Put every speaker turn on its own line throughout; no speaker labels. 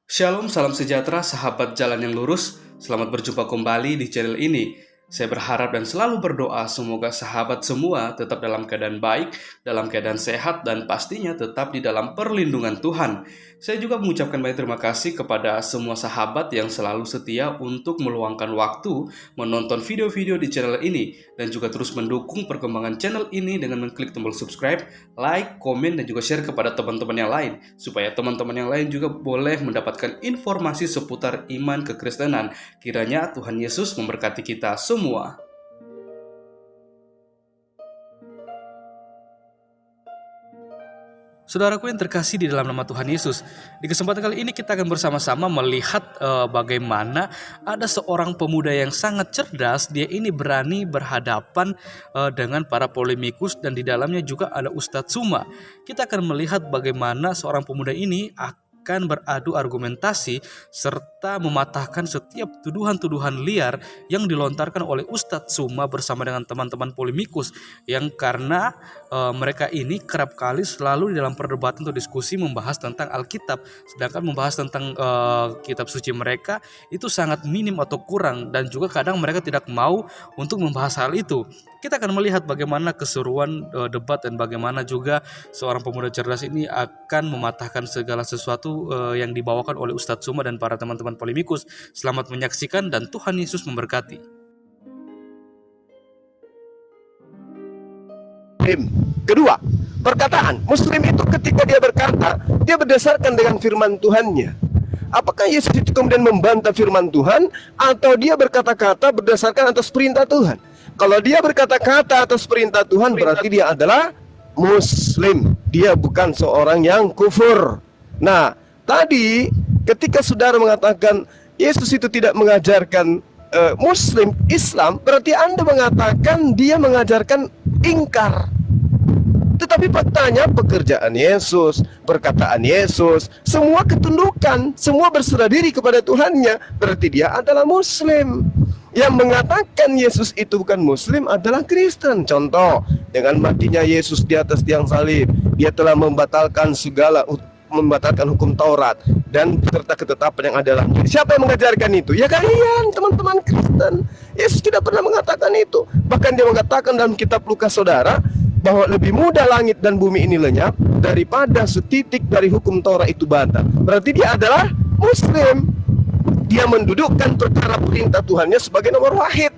Shalom, salam sejahtera, sahabat jalan yang lurus. Selamat berjumpa kembali di channel ini. Saya berharap dan selalu berdoa semoga sahabat semua tetap dalam keadaan baik, dalam keadaan sehat, dan pastinya tetap di dalam perlindungan Tuhan. Saya juga mengucapkan banyak terima kasih kepada semua sahabat yang selalu setia untuk meluangkan waktu menonton video-video di channel ini dan juga terus mendukung perkembangan channel ini dengan mengklik tombol subscribe, like, komen, dan juga share kepada teman-teman yang lain supaya teman-teman yang lain juga boleh mendapatkan informasi seputar iman kekristenan. Kiranya Tuhan Yesus memberkati kita semua. Saudaraku yang terkasih di dalam nama Tuhan Yesus, di kesempatan kali ini kita akan bersama-sama melihat bagaimana ada seorang pemuda yang sangat cerdas. Dia ini berani berhadapan dengan para polemikus dan di dalamnya juga ada Ustadz Tsuma. Kita akan melihat bagaimana seorang pemuda ini akan beradu argumentasi serta mematahkan setiap tuduhan-tuduhan liar yang dilontarkan oleh Ustadz Tsuma bersama dengan teman-teman polemikus yang karena mereka ini kerap kali selalu di dalam perdebatan atau diskusi membahas tentang Alkitab, sedangkan membahas tentang kitab suci mereka itu sangat minim atau kurang dan juga kadang mereka tidak mau untuk membahas hal itu. Kita akan melihat bagaimana keseruan debat dan bagaimana juga seorang pemuda cerdas ini akan mematahkan segala sesuatu yang dibawakan oleh Ustadz Tsuma dan para teman-teman polemikus. Selamat menyaksikan dan Tuhan Yesus memberkati.
Kedua, perkataan Muslim itu ketika dia berkata, dia berdasarkan dengan firman Tuhannya. Apakah Yesus itu kemudian membantah firman Tuhan atau dia berkata-kata berdasarkan atas perintah Tuhan? Kalau dia berkata-kata atas perintah Tuhan berarti dia adalah Muslim. Dia bukan seorang yang kufur. Nah, tadi ketika saudara mengatakan Yesus itu tidak mengajarkan Muslim Islam, berarti Anda mengatakan dia mengajarkan ingkar. Tetapi faktanya pekerjaan Yesus, perkataan Yesus, semua ketundukan, semua berserah diri kepada Tuhannya, berarti dia adalah Muslim. Yang mengatakan Yesus itu bukan Muslim adalah Kristen. Contoh, dengan matinya Yesus di atas tiang salib, dia telah membatalkan hukum Taurat dan serta ketetapan yang ada dalam diri. Siapa yang mengajarkan itu? Ya kalian, teman-teman Kristen. Yesus tidak pernah mengatakan itu. Bahkan dia mengatakan dalam kitab Lukas, saudara, bahwa lebih mudah langit dan bumi ini lenyap daripada setitik dari hukum Taurat itu batal. Berarti dia adalah Muslim. Dia mendudukkan perkara perintah Tuhannya sebagai nomor wahid,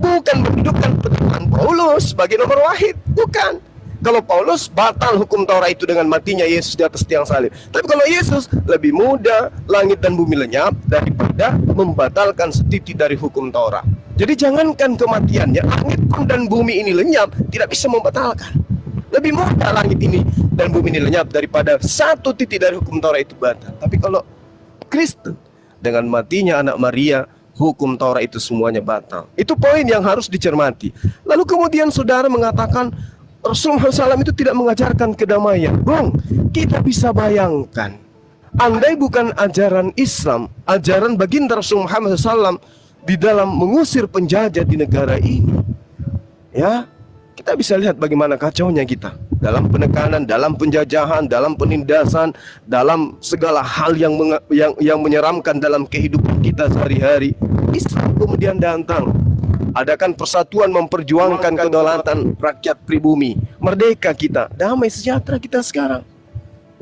bukan mendudukkan perkataan Paulus sebagai nomor wahid. Bukan. Kalau Paulus batal hukum Taurat itu dengan matinya Yesus di atas tiang salib. Tapi kalau Yesus lebih mudah langit dan bumi lenyap daripada membatalkan setitik dari hukum Taurat. Jadi jangankan kematiannya, langit dan bumi ini lenyap tidak bisa membatalkan. Lebih mudah langit ini dan bumi ini lenyap daripada satu titik dari hukum Taurat itu batal. Tapi kalau Kristen, dengan matinya anak Maria, hukum Taurat itu semuanya batal. Itu poin yang harus dicermati. Lalu kemudian saudara mengatakan Rasulullah SAW itu tidak mengajarkan kedamaian. Bung, kita bisa bayangkan, andai bukan ajaran Islam, ajaran baginda Rasulullah Muhammad SAW di dalam mengusir penjajah di negara ini, ya, kita bisa lihat bagaimana kacaunya kita dalam penekanan, dalam penjajahan, dalam penindasan, dalam segala hal yang menyeramkan dalam kehidupan kita sehari-hari. Islam kemudian datang, adakan persatuan memperjuangkan kedaulatan rakyat pribumi, merdeka kita, damai sejahtera kita sekarang.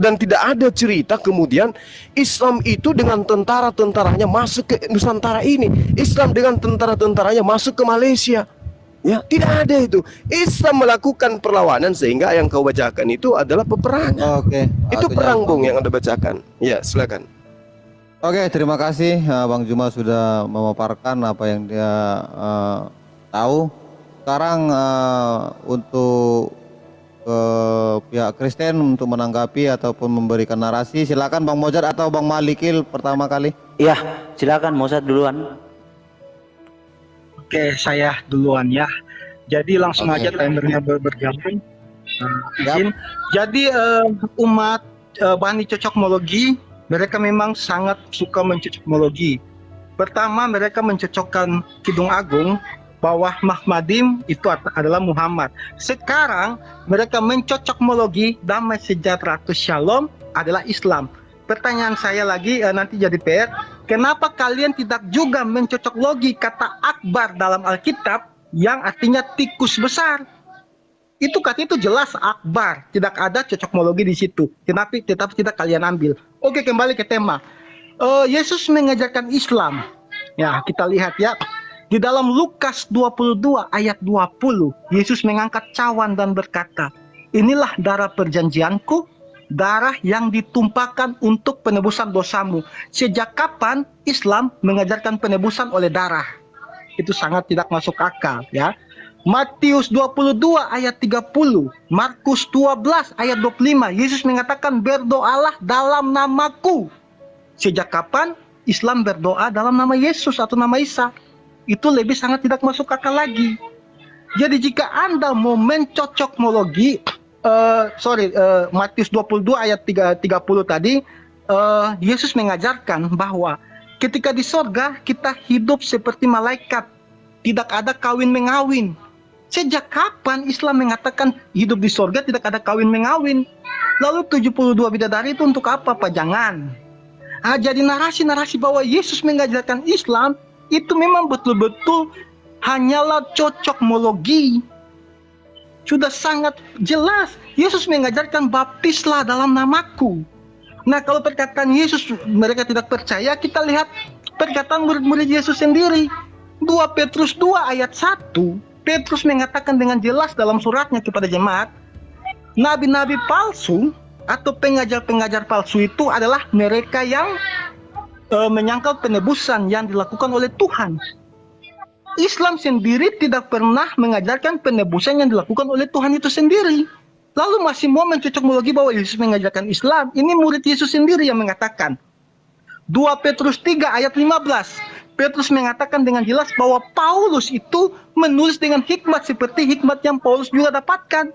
Dan tidak ada cerita kemudian Islam itu dengan tentara-tentaranya masuk ke Nusantara ini, Islam dengan tentara-tentaranya masuk ke Malaysia. Ya, tidak ada itu. Islam melakukan perlawanan sehingga yang kau bacakan itu adalah peperangan. Itu perang, Bung, yang Anda bacakan. Ya, silakan.
Oke, terima kasih Bang Juma sudah memaparkan apa yang dia tahu. Sekarang untuk pihak Kristen untuk menanggapi ataupun memberikan narasi, silakan Bang Mojad atau Bang Malikil pertama kali.
Iya, silakan Mojad duluan.
Oke, saya duluan ya. Jadi langsung aja timernya bergabung. Izin. Jadi umat Bani Cocokmologi, mereka memang sangat suka mencocokmologi. Pertama, mereka mencocokkan Kidung Agung bahwa Mahmadim itu adalah Muhammad. Sekarang mereka mencocokmologi damai sejahtera atau Shalom adalah Islam. pertanyaan saya lagi nanti jadi PR, kenapa kalian tidak juga mencocok logi kata akbar dalam Alkitab yang artinya tikus besar? Itu kata itu jelas akbar, tidak ada cocokmologi di situ. Tetapi tidak kalian ambil. Oke, kembali ke tema. Yesus mengajarkan Islam. Ya, kita lihat ya. Di dalam Lukas 22 ayat 20, Yesus mengangkat cawan dan berkata, "Inilah darah perjanjianku, darah yang ditumpahkan untuk penebusan dosamu." Sejak kapan Islam mengajarkan penebusan oleh darah? Itu sangat tidak masuk akal ya. Matius 22 ayat 30, Markus 12 ayat 25, Yesus mengatakan berdoalah dalam namaku. Sejak kapan Islam berdoa dalam nama Yesus atau nama Isa? Itu lebih sangat tidak masuk akal lagi. Jadi jika Anda mau mencocokmologi, Matius 22 ayat 30 tadi, Yesus mengajarkan bahwa ketika di sorga kita hidup seperti malaikat, tidak ada kawin mengawin. Sejak kapan Islam mengatakan hidup di sorga tidak ada kawin mengawin? Lalu 72 bidadari itu untuk apa, Pak? Jangan. Jadi narasi-narasi bahwa Yesus mengajarkan Islam itu memang betul-betul hanyalah cocokmologi. Sudah sangat jelas Yesus mengajarkan baptislah dalam namaku. Nah, kalau perkataan Yesus mereka tidak percaya, kita lihat perkataan murid-murid Yesus sendiri. 2 Petrus 2 ayat 1, Petrus mengatakan dengan jelas dalam suratnya kepada jemaat, nabi-nabi palsu atau pengajar-pengajar palsu itu adalah mereka yang menyangkal penebusan yang dilakukan oleh Tuhan. Islam sendiri tidak pernah mengajarkan penebusan yang dilakukan oleh Tuhan itu sendiri. Lalu masih mau mencocokmologi bahwa Yesus mengajarkan Islam. Ini murid Yesus sendiri yang mengatakan. 2 Petrus 3 ayat 15. Petrus mengatakan dengan jelas bahwa Paulus itu menulis dengan hikmat seperti hikmat yang Paulus juga dapatkan.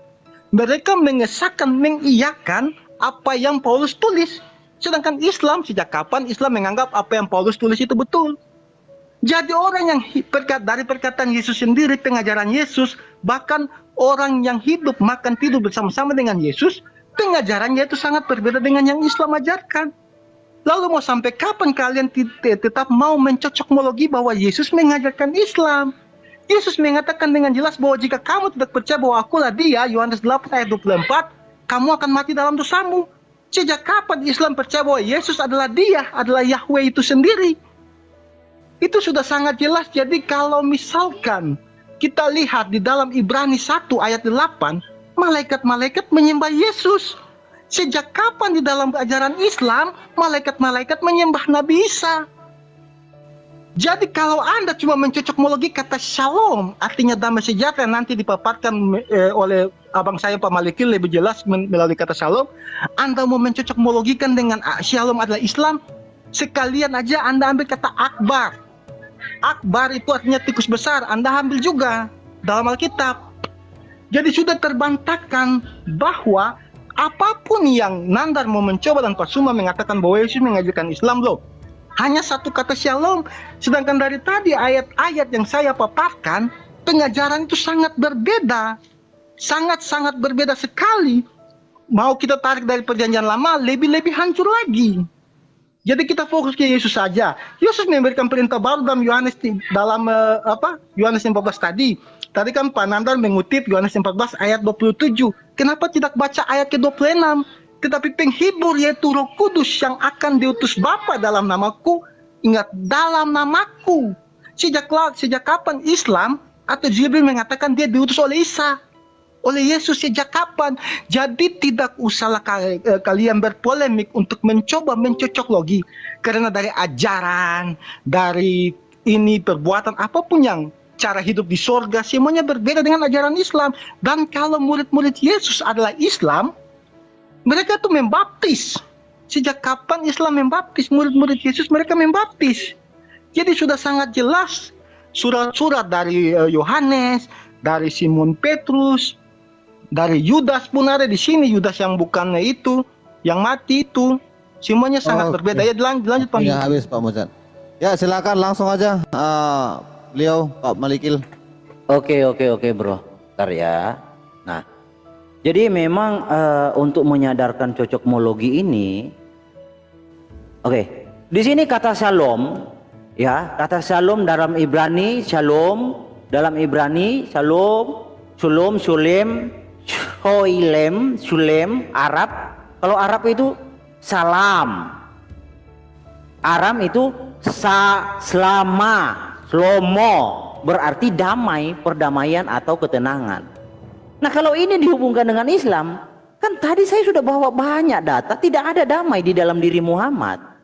Mereka mengesahkan, mengiyakan apa yang Paulus tulis. Sedangkan Islam, sejak kapan Islam menganggap apa yang Paulus tulis itu betul? Jadi orang yang dari perkataan Yesus sendiri, pengajaran Yesus, bahkan orang yang hidup makan tidur bersama-sama dengan Yesus, pengajarannya itu sangat berbeda dengan yang Islam ajarkan. Lalu mau sampai kapan kalian tetap mau mencocokmologi bahwa Yesus mengajarkan Islam? Yesus mengatakan dengan jelas bahwa jika kamu tidak percaya bahwa akulah dia, Yohanes 8 ayat 24, kamu akan mati dalam dosamu. Sejak kapan Islam percaya bahwa Yesus adalah dia, adalah Yahweh itu sendiri? Itu sudah sangat jelas. Jadi kalau misalkan kita lihat di dalam Ibrani 1 ayat 8, malaikat-malaikat menyembah Yesus. Sejak kapan di dalam ajaran Islam malaikat-malaikat menyembah Nabi Isa? Jadi kalau Anda cuma mencocokmologi kata shalom, artinya damai sejahtera, nanti dipaparkan oleh abang saya Pak Maliki lebih jelas melalui kata shalom. Anda mau mencocokmologikan dengan shalom adalah Islam, sekalian aja Anda ambil kata akbar. Akbar itu artinya tikus besar, Anda ambil juga dalam Alkitab. Jadi sudah terbantahkan bahwa apapun yang Nandar mau mencoba dan Pak Suma mengatakan bahwa Yesus mengajarkan Islam loh, hanya satu kata shalom. Sedangkan dari tadi ayat-ayat yang saya paparkan, pengajaran itu sangat berbeda. Sangat-sangat berbeda sekali. Mau kita tarik dari perjanjian lama, lebih-lebih hancur lagi. Jadi kita fokus ke Yesus saja. Yesus memberikan perintah baru dalam Yohanes 14 tadi. Tadi kan Pak Nandar mengutip Yohanes 14 ayat 27. Kenapa tidak baca ayat ke-26? Tetapi penghibur yaitu Roh Kudus yang akan diutus Bapa dalam namaku. Ingat, dalam namaku. Sejak kapan Islam atau Jibril mengatakan dia diutus oleh Isa? Oleh Yesus sejak kapan? Jadi tidak usahlah kalian berpolemik untuk mencoba mencocok logi. Karena dari ajaran, dari ini perbuatan apapun yang cara hidup di sorga, semuanya berbeda dengan ajaran Islam. Dan kalau murid-murid Yesus adalah Islam, mereka tuh membaptis. Sejak kapan Islam membaptis? Murid-murid Yesus mereka membaptis. Jadi sudah sangat jelas surat-surat dari Yohanes, dari Simon Petrus, dari Yudas pun ada di sini. Yudas yang bukannya itu, yang mati itu, semuanya sangat berbeda. Ya lanjut Pak.
Ya habis Pak Muzan. Ya silakan langsung aja beliau Pak Malikil.
Oke bro, bentar ya. Nah, jadi memang untuk menyadarkan cocokmologi ini Oke. Di sini kata shalom, ya, kata shalom dalam Ibrani, shalom dalam Ibrani, shalom, shalom, shulem, shoilem, shulem, Arab. Kalau Arab itu salam. Aram itu selama, slomo, berarti damai, perdamaian atau ketenangan. Nah, kalau ini dihubungkan dengan Islam, kan tadi saya sudah bawa banyak data, tidak ada damai di dalam diri Muhammad.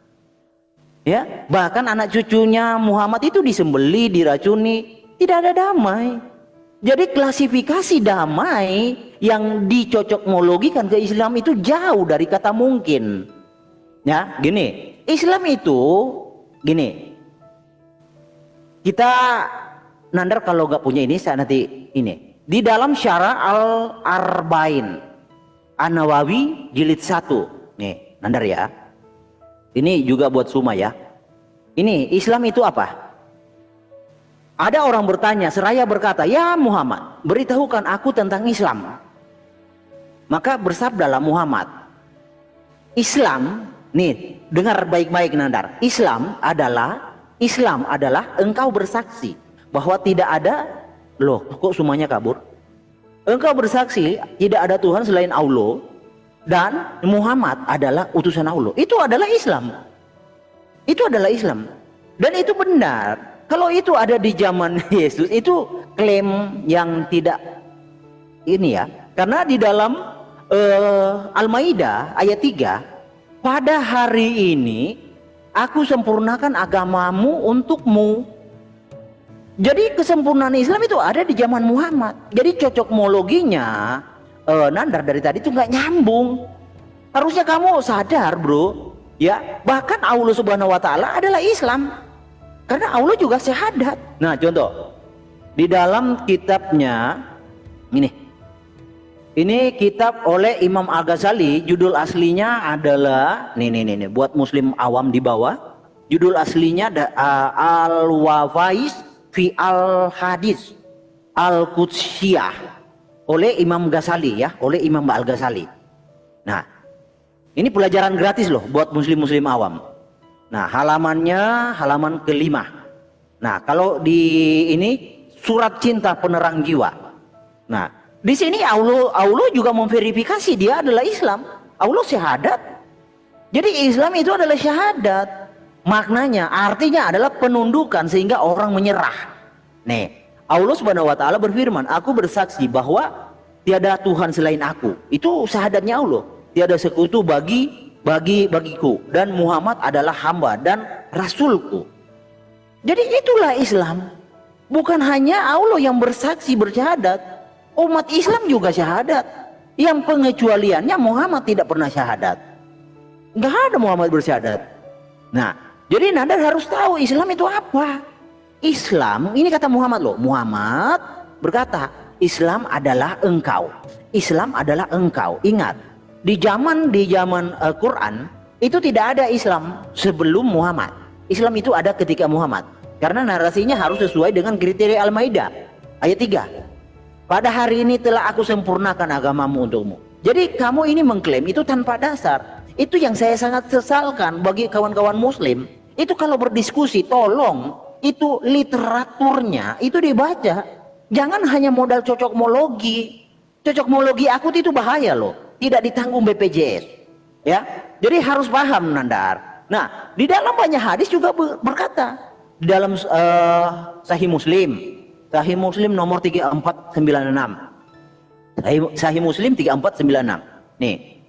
Ya, bahkan anak cucunya Muhammad itu disembeli, diracuni, tidak ada damai. Jadi klasifikasi damai yang dicocokmologikan ke Islam itu jauh dari kata mungkin. Ya, gini, Islam itu gini. Kita Nandar kalau gak punya ini saya nanti ini. Di dalam Syarah Al-Arba'in An-Nawawi jilid 1. Nih, Nandar ya. Ini juga buat Suma ya. Ini Islam itu apa? Ada orang bertanya, seraya berkata, "Ya Muhammad, beritahukan aku tentang Islam." Maka bersabdalah Muhammad, Islam, nih, dengar baik-baik Nandar. Islam adalah engkau bersaksi bahwa tidak ada, loh, kok semuanya kabur? Engkau bersaksi tidak ada Tuhan selain Allah dan Muhammad adalah utusan Allah. Itu adalah Islam. Itu adalah Islam. Dan itu benar. Kalau itu ada di zaman Yesus, itu klaim yang tidak ini ya. Karena di dalam Al-Maidah ayat 3, pada hari ini aku sempurnakan agamamu untukmu. Jadi kesempurnaan Islam itu ada di zaman Muhammad. Jadi cocokmologinya Nandar dari tadi itu nggak nyambung. Harusnya kamu sadar, bro. Ya, bahkan Allah Subhanahu wa taala adalah Islam. Karena Allah juga syahadat. Nah, contoh di dalam kitabnya ini. Ini kitab oleh Imam Al-Ghazali, judul aslinya adalah nih buat muslim awam di bawah. Judul aslinya Al-Wafais fi Al-Hadis Al-Qudsiyah oleh Imam Ghazali ya, oleh Imam Al-Ghazali. Nah, ini pelajaran gratis loh buat muslim-muslim awam. Nah, halamannya halaman ke-5. Nah, kalau di ini surat cinta penerang jiwa. Nah, di sini Allah juga memverifikasi dia adalah Islam. Allah syahadat. Jadi Islam itu adalah syahadat. Maknanya, artinya adalah penundukan sehingga orang menyerah. Nih, Allah Subhanahu wa taala berfirman, "Aku bersaksi bahwa tiada Tuhan selain aku." Itu syahadatnya Allah. Tiada sekutu bagiku dan Muhammad adalah hamba dan rasulku. Jadi itulah Islam. Bukan hanya Allah yang bersaksi bersyahadat, umat Islam juga syahadat. Yang pengecualiannya Muhammad tidak pernah syahadat. Nggak ada Muhammad bersyahadat. Nah, jadi Nanda harus tahu Islam itu apa. Islam, ini kata Muhammad loh. Muhammad berkata, Islam adalah engkau. Islam adalah engkau. Ingat, di zaman Quran itu tidak ada Islam sebelum Muhammad. Islam itu ada ketika Muhammad. Karena narasinya harus sesuai dengan kriteria Al-Maidah ayat 3. Pada hari ini telah aku sempurnakan agamamu untukmu. Jadi kamu ini mengklaim itu tanpa dasar. Itu yang saya sangat sesalkan bagi kawan-kawan muslim. Itu kalau berdiskusi tolong itu literaturnya itu dibaca. Jangan hanya modal cocokmologi. Cocokmologi akut itu bahaya loh. Tidak ditanggung BPJS. Ya. Jadi harus paham Nandar. Nah, di dalam banyak hadis juga berkata di dalam Sahih Muslim nomor 3496. Sahih Muslim 3496. Nih.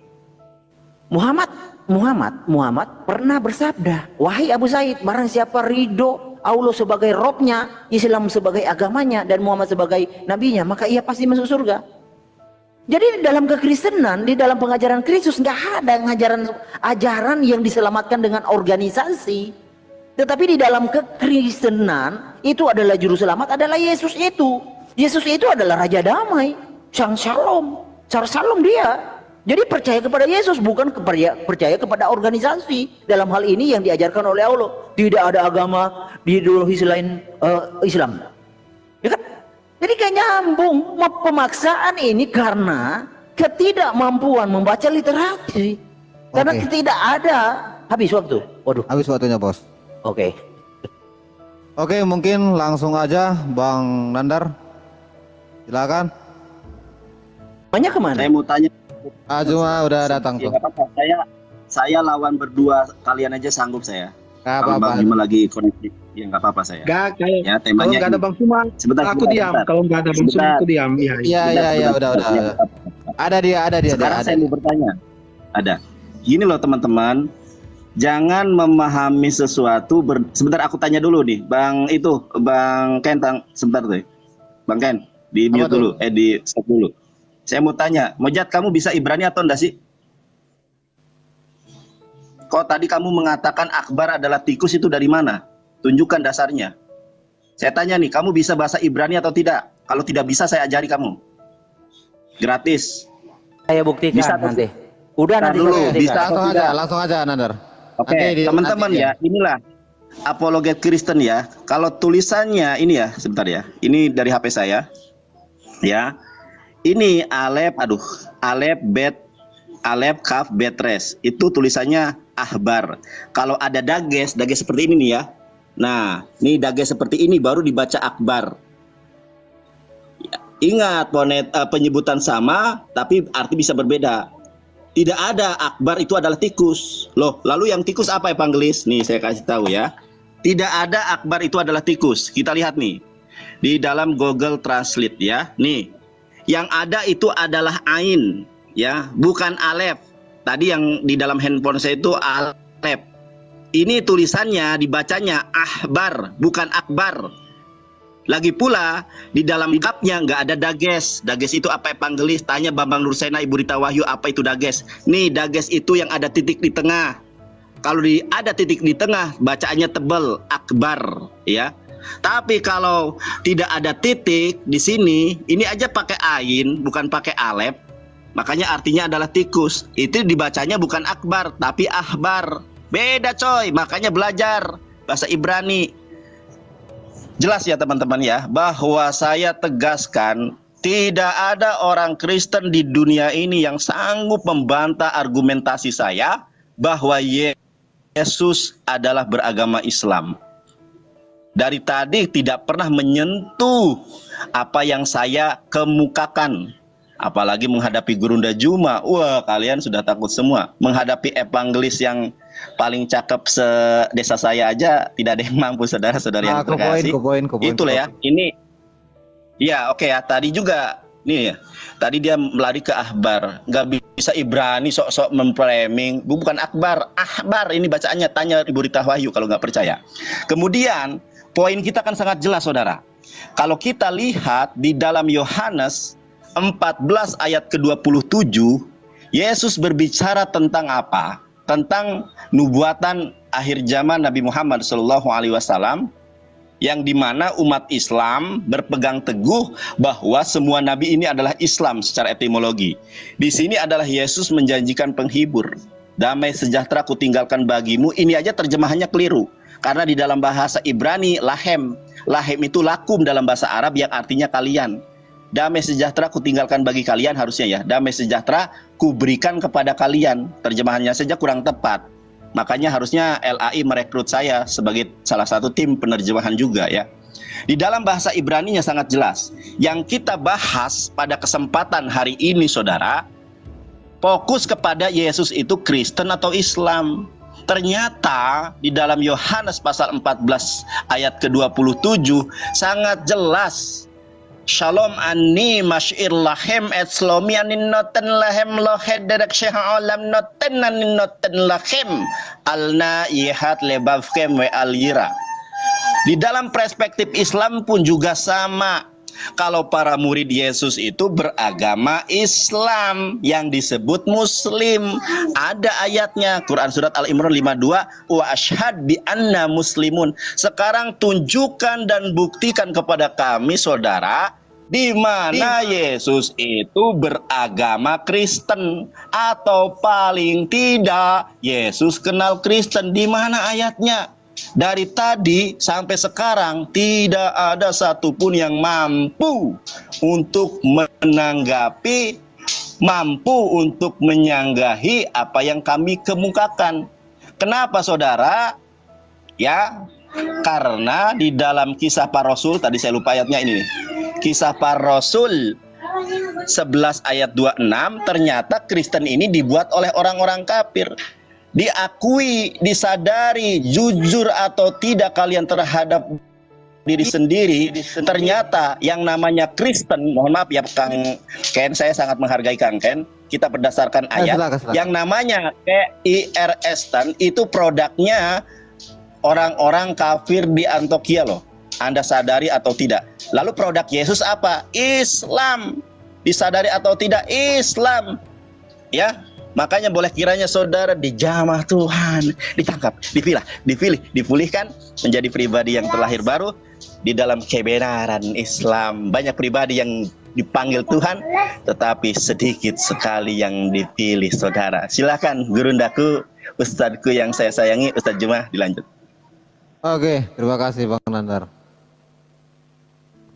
Muhammad pernah bersabda, "Wahai Abu Said, barang siapa ridho Allah sebagai robnya, Islam sebagai agamanya, dan Muhammad sebagai nabinya, maka ia pasti masuk surga." Jadi di dalam kekristenan, di dalam pengajaran Kristus nggak ada ajaran yang diselamatkan dengan organisasi. Tetapi di dalam kekristenan itu adalah juru selamat adalah Yesus itu. Yesus itu adalah Raja Damai, Sang Shalom, Shalom dia. Jadi percaya kepada Yesus, bukan percaya kepada organisasi. Dalam hal ini yang diajarkan oleh Allah, tidak ada agama diideologi selain Islam. Ya kan? Jadi kayak nyambung. Pemaksaan ini karena ketidakmampuan membaca literasi. Karena tidak ada, habis waktu. Waduh.
Habis waktunya, Bos.
Oke.
Oke, mungkin langsung aja Bang Nandar. Silakan.
Banyak kemana?
Saya mau tanya.
Cuma udah datang
Ya,
tuh.
nggak apa-apa. Saya lawan berdua, kalian aja sanggup saya.
Nggak
Kalau
apa-apa.
Bang Juma lagi koneksi, ya nggak apa-apa saya.
Gak, kalau
Ya
kalau
temanya
nggak ada
ini.
Bang Suma,
Sebentar,
aku diam.
sebentar.
Kalau nggak ada Bang Suma,
Sebentar.
aku diam. Iya, iya.
Iya, udah.
Ya, nggak apa-apa.
Ada dia.
Sekarang
ada.
saya mau bertanya. Ada. Gini loh teman-teman, jangan memahami sesuatu. Sebentar aku tanya dulu nih, Bang Ken, sebentar tuh. Bang Ken, di
Apa
mute
tuh?
dulu, di stop dulu. Saya mau tanya, Mojat kamu bisa Ibrani atau enggak sih? Kok tadi kamu mengatakan akbar adalah tikus itu dari mana? Tunjukkan dasarnya. Saya tanya nih, kamu bisa bahasa Ibrani atau tidak? Kalau tidak bisa, saya ajari kamu. Gratis.
Saya buktikan
Bisa,
nanti. Udah
Nah,
nanti
dulu,
saya buktikan.
bisa.
Langsung aja Nandar.
Oke,
Nanti
teman-teman
nanti
ya, inilah apologet Kristen ya. Kalau tulisannya ini ya, sebentar ya. Ini dari HP saya. Ya. Ini Alep Kaf Betres. Itu tulisannya ahbar. Kalau ada dages seperti ini nih ya. Nah, ini dages seperti ini baru dibaca akbar. Ya, ingat, penyebutan sama tapi arti bisa berbeda. Tidak ada akbar itu adalah tikus. Loh, lalu yang tikus apa evangelis? Nih saya kasih tahu ya. Tidak ada akbar itu adalah tikus. Kita lihat nih. Di dalam Google Translate ya. Nih. Yang ada itu adalah ain ya, bukan alef. Tadi yang di dalam handphone saya itu alef. Ini tulisannya dibacanya ahbar, bukan akbar. Lagi pula di dalam kapnya nggak ada dages. Dages itu apa evangelis? Tanya Bambang Nursena, Ibu Rita Wahyu, apa itu dages? Nih dages itu yang ada titik di tengah. Kalau ada titik di tengah, bacaannya tebal, akbar, ya. Tapi kalau tidak ada titik di sini, ini aja pakai ain, bukan pakai alef. Makanya artinya adalah tikus. Itu dibacanya bukan akbar, tapi ahbar. Beda coy, makanya belajar bahasa Ibrani. Jelas ya teman-teman ya, bahwa saya tegaskan tidak ada orang Kristen di dunia ini yang sanggup membantah argumentasi saya bahwa Yesus adalah beragama Islam. Dari tadi tidak pernah menyentuh apa yang saya kemukakan. Apalagi menghadapi Gurunda Juma. Wah, kalian sudah takut semua. Menghadapi evangelis yang paling cakep se-desa saya aja tidak ada yang mampu, saudara-saudara yang terkasih. Itulah ya. Ini ya oke ya. Tadi juga nih ya. Tadi dia melari ke ahbar. Nggak bisa Ibrani sok-sok memframing. Bukan akbar, ahbar. Ini bacaannya, tanya Ibu Rita Wahyu kalau nggak percaya. Kemudian poin kita kan sangat jelas, saudara. Kalau kita lihat di dalam Yohanes 14 ayat ke-27, Yesus berbicara tentang apa? Tentang nubuatan akhir zaman Nabi Muhammad SAW, yang dimana umat Islam berpegang teguh bahwa semua nabi ini adalah Islam secara etimologi. Di sini adalah Yesus menjanjikan penghibur. Damai sejahtera kutinggalkan bagimu. Ini aja terjemahannya keliru. Karena di dalam bahasa Ibrani, lahem. Lahem itu lakum dalam bahasa Arab yang artinya kalian. Damai sejahtera kutinggalkan bagi kalian harusnya ya. Damai sejahtera kuberikan kepada kalian. Terjemahannya saja kurang tepat. Makanya harusnya LAI merekrut saya sebagai salah satu tim penerjemahan juga ya. Di dalam bahasa Ibraninya sangat jelas. Yang kita bahas pada kesempatan hari ini saudara, fokus kepada Yesus itu Kristen atau Islam. Ternyata di dalam Yohanes pasal 14 ayat ke-27 sangat jelas. Shalom ani masyir lahem et slomi anin noten lahem lohed derek syeha olam noten anin noten lahem alna yehat lebavkem we alira. Di dalam perspektif Islam pun juga sama. Kalau para murid Yesus itu beragama Islam yang disebut Muslim, ada ayatnya Quran surat Al-Imran 52 wa asyhad bi anna muslimun. Sekarang tunjukkan dan buktikan kepada kami saudara di mana Yesus itu beragama Kristen, atau paling tidak Yesus kenal Kristen. Di mana ayatnya? Dari tadi sampai sekarang tidak ada satupun yang mampu untuk menanggapi, mampu untuk menyanggahi apa yang kami kemukakan. Kenapa saudara? Ya, karena di dalam Kisah Para Rasul, tadi saya lupa ayatnya ini nih. Kisah Para Rasul 11 ayat 26, ternyata Kristen ini dibuat oleh orang-orang kafir. Diakui, disadari, jujur atau tidak kalian terhadap diri sendiri, ternyata yang namanya Kristen, mohon maaf ya Kang Ken, saya sangat menghargai Kang Ken, kita berdasarkan ayat,
silakan.
yang namanya KIRS itu produknya orang-orang kafir di Antioquia loh. Anda sadari atau tidak? Lalu produk Yesus apa? Islam. Disadari atau tidak? Islam. Ya, makanya boleh kiranya saudara dijamah Tuhan, ditangkap, dipilih, dipulihkan menjadi pribadi yang terlahir baru di dalam kebenaran Islam. Banyak pribadi yang dipanggil Tuhan, tetapi sedikit sekali yang dipilih saudara. Silakan gurundaku, ustadku yang saya sayangi, Ustadz Juma, dilanjut.
Oke, terima kasih Bang Nandar.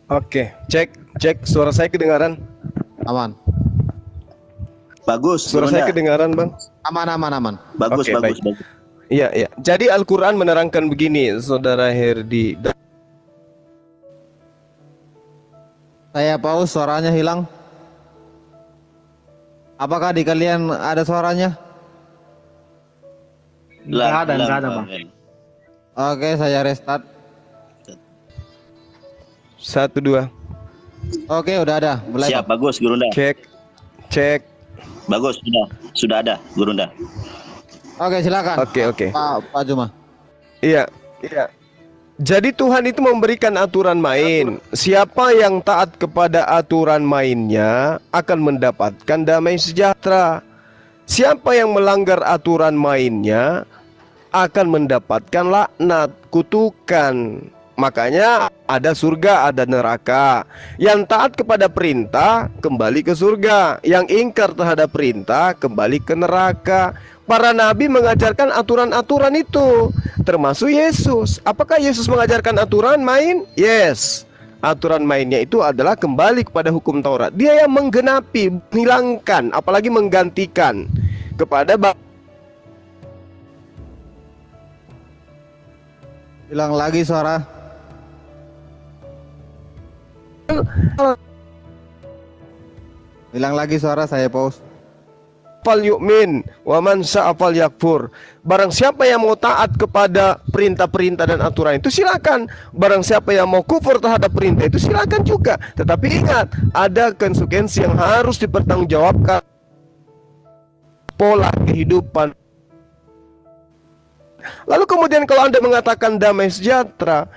Oke, cek suara saya kedengaran?
Aman.
Bagus,
Suara saya
Gurunda.
kedengaran, Bang?
Aman.
Bagus,
Oke,
bagus,
baik.
bagus.
Iya, iya. Jadi Al-Qur'an menerangkan begini, Saudara Herdi.
Saya paus, suaranya hilang. Apakah di kalian ada suaranya?
Nggak ada, Bang.
Oke, saya restart.
1, 2.
Oke, udah ada. Mulai.
Siap,
Bang.
bagus, Gurunda.
Cek.
Bagus, sudah ada, Gurunda.
Oke, silakan.
Oke.
Pak Juma.
Iya. Jadi Tuhan itu memberikan aturan main. Siapa yang taat kepada aturan mainnya akan mendapatkan damai sejahtera. Siapa yang melanggar aturan mainnya akan mendapatkan laknat, kutukan. Makanya ada surga, ada neraka. Yang taat kepada perintah kembali ke surga. Yang ingkar terhadap perintah kembali ke neraka. Para nabi mengajarkan aturan-aturan itu, termasuk Yesus. Apakah Yesus mengajarkan aturan main? Yes. Aturan mainnya itu adalah kembali kepada hukum Taurat. Dia yang menggenapi, menghilangkan, apalagi menggantikan kepada
Hilang lagi suara. Hilang lagi suara, saya pause.
fal yu'min wa man sya'a fal yakfur. Barang siapa yang mau taat kepada perintah-perintah dan aturan itu silakan. Barang siapa yang mau kufur terhadap perintah itu silakan juga. Tetapi ingat, ada konsekuensi yang harus dipertanggungjawabkan. Pola kehidupan. Lalu kemudian kalau Anda mengatakan damai sejahtera,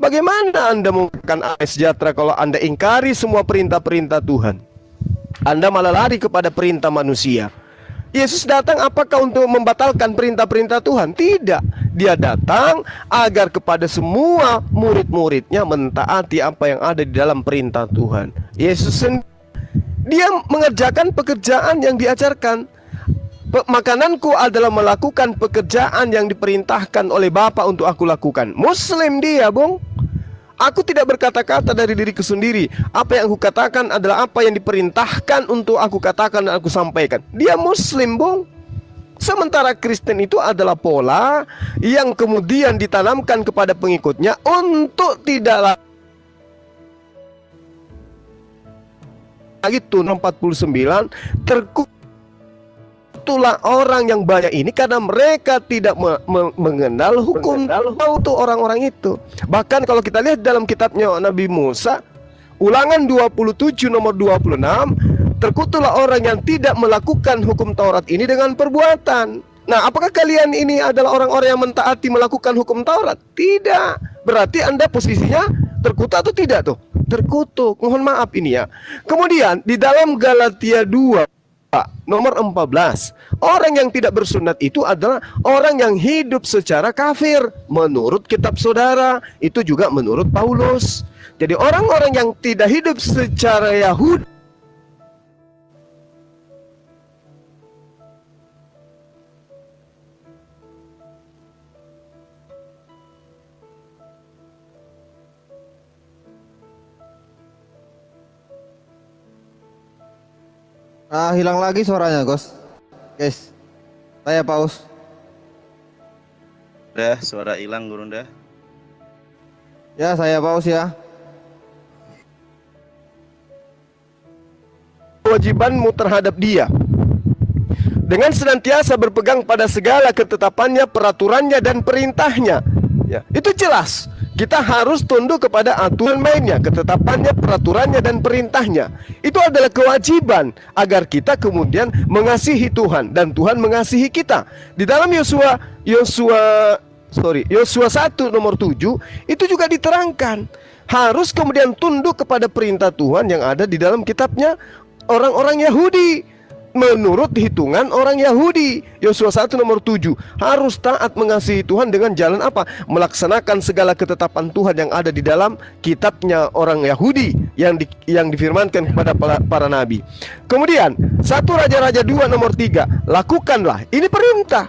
bagaimana Anda mengatakan damai sejahtera kalau Anda ingkari semua perintah-perintah Tuhan? Anda malah lari kepada perintah manusia. Yesus datang apakah untuk membatalkan perintah-perintah Tuhan? Tidak. Dia datang agar kepada semua murid-muridnya mentaati apa yang ada di dalam perintah Tuhan. Yesus dia mengerjakan pekerjaan yang diajarkan. Makananku adalah melakukan pekerjaan yang diperintahkan oleh Bapa untuk aku lakukan. Muslim dia, Bung. Aku tidak berkata-kata dari diriku sendiri. Apa yang aku katakan adalah apa yang diperintahkan untuk aku katakan dan aku sampaikan. Dia Muslim, Bung. Sementara Kristen itu adalah pola yang kemudian ditanamkan kepada pengikutnya untuk tidak lagi Tuhan 49 terkutuklah orang yang banyak ini karena mereka tidak mengenal hukum untuk orang-orang itu. Bahkan kalau kita lihat dalam kitabnya Nabi Musa, Ulangan 27 nomor 26, terkutuklah orang yang tidak melakukan hukum Taurat ini dengan perbuatan. Nah, apakah kalian ini adalah orang-orang yang mentaati melakukan hukum Taurat? Tidak. Berarti Anda posisinya terkutuk atau tidak tuh? Terkutuk. Mohon maaf ini ya. Kemudian di dalam Galatia 2 nomor 14, orang yang tidak bersunat itu adalah orang yang hidup secara kafir menurut kitab saudara. Itu juga menurut Paulus. Jadi orang-orang yang tidak hidup secara Yahudi
Hilang lagi suaranya, Guys. Saya pause.
Udah, suara hilang Gurunda.
Ya, saya paus ya.
Kewajibanmu terhadap dia dengan senantiasa berpegang pada segala ketetapannya, peraturannya, dan perintahnya. Ya, itu jelas. Kita harus tunduk kepada aturan mainnya, ketetapannya, peraturannya, dan perintahnya. Itu adalah kewajiban agar kita kemudian mengasihi Tuhan dan Tuhan mengasihi kita. Di dalam Yosua 1 nomor 7 itu juga diterangkan harus kemudian tunduk kepada perintah Tuhan yang ada di dalam kitabnya orang-orang Yahudi. Menurut hitungan orang Yahudi, Yosua 1 nomor 7 harus taat mengasihi Tuhan dengan jalan apa? Melaksanakan segala ketetapan Tuhan yang ada di dalam kitabnya orang Yahudi yang difirmankan kepada para nabi. Kemudian 1 Raja-Raja 2 nomor 3, lakukanlah, ini perintah.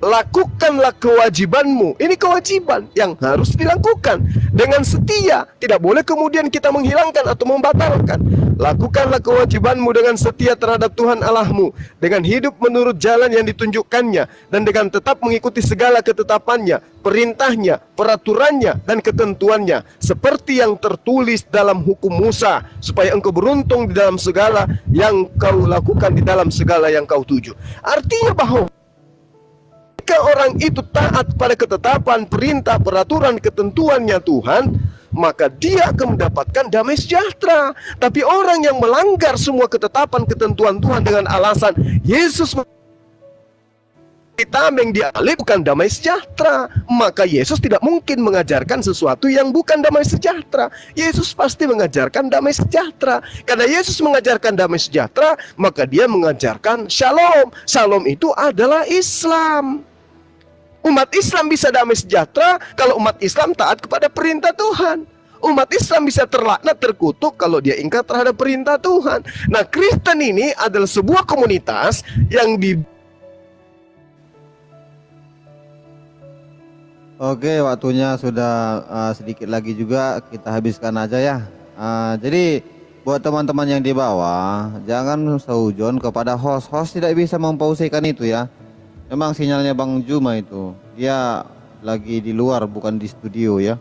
Lakukanlah kewajibanmu. Ini kewajiban yang harus dilakukan dengan setia. Tidak boleh kemudian kita menghilangkan atau membatalkan. Lakukanlah kewajibanmu dengan setia terhadap Tuhan Allahmu, dengan hidup menurut jalan yang ditunjukkannya, dan dengan tetap mengikuti segala ketetapannya, perintahnya, peraturannya, dan ketentuannya, seperti yang tertulis dalam hukum Musa, supaya engkau beruntung di dalam segala yang kau lakukan, di dalam segala yang kau tuju. Artinya bahwa jika orang itu taat pada ketetapan, perintah, peraturan, ketentuannya Tuhan, maka dia akan mendapatkan damai sejahtera. Tapi orang yang melanggar semua ketetapan, ketentuan Tuhan dengan alasan Yesus tameng dialih bukan damai sejahtera, maka Yesus tidak mungkin mengajarkan sesuatu yang bukan damai sejahtera. Yesus pasti mengajarkan damai sejahtera. Karena Yesus mengajarkan damai sejahtera, maka dia mengajarkan shalom. Shalom itu adalah Islam. Umat Islam bisa damai sejahtera kalau umat Islam taat kepada perintah Tuhan. Umat Islam bisa terlaknat, terkutuk kalau dia ingkar terhadap perintah Tuhan. Nah, Kristen ini adalah sebuah komunitas yang
Oke, waktunya sudah sedikit lagi juga, kita habiskan aja ya. Jadi buat teman-teman yang di bawah, jangan seujon kepada host. Host tidak bisa mempausikan itu ya. Memang sinyalnya Bang Juma itu, dia lagi di luar bukan di studio ya.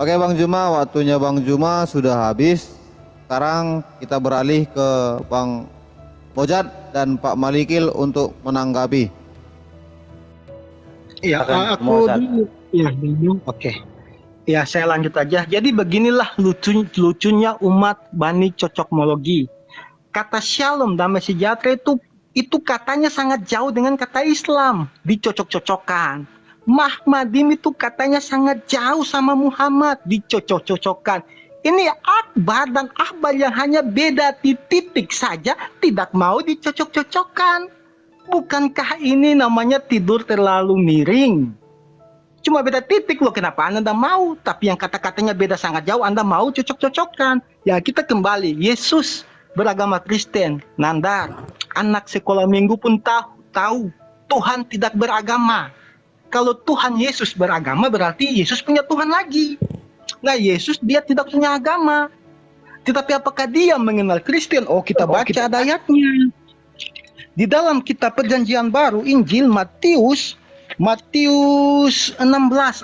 Oke Bang Juma, waktunya Bang Juma sudah habis. Sekarang kita beralih ke Bang Mojad dan Pak Malikil untuk menanggapi.
Ya, aku dulu. Ya, dulu. Oke. Ya, saya lanjut aja. Jadi beginilah lucunya umat Bani Cocokmologi. Kata shalom, damai sejahtera itu katanya sangat jauh dengan kata Islam, dicocok-cocokkan. Mahmadim itu katanya sangat jauh sama Muhammad, dicocok-cocokkan. Ini akbar dan ahbar yang hanya beda di titik saja, tidak mau dicocok-cocokkan. Bukankah ini namanya tidur terlalu miring? Cuma beda titik loh, kenapa Anda mau? Tapi yang kata-katanya beda sangat jauh, Anda mau cocok-cocokkan. Ya kita kembali, Yesus beragama Kristen, Nandar, anak sekolah minggu pun tahu Tuhan tidak beragama. Kalau Tuhan Yesus beragama berarti Yesus punya Tuhan lagi. Nah, Yesus dia tidak punya agama. Tetapi apakah dia mengenal Kristen? Oh, kita baca ada ayatnya. Di dalam kitab Perjanjian Baru Injil Matius 16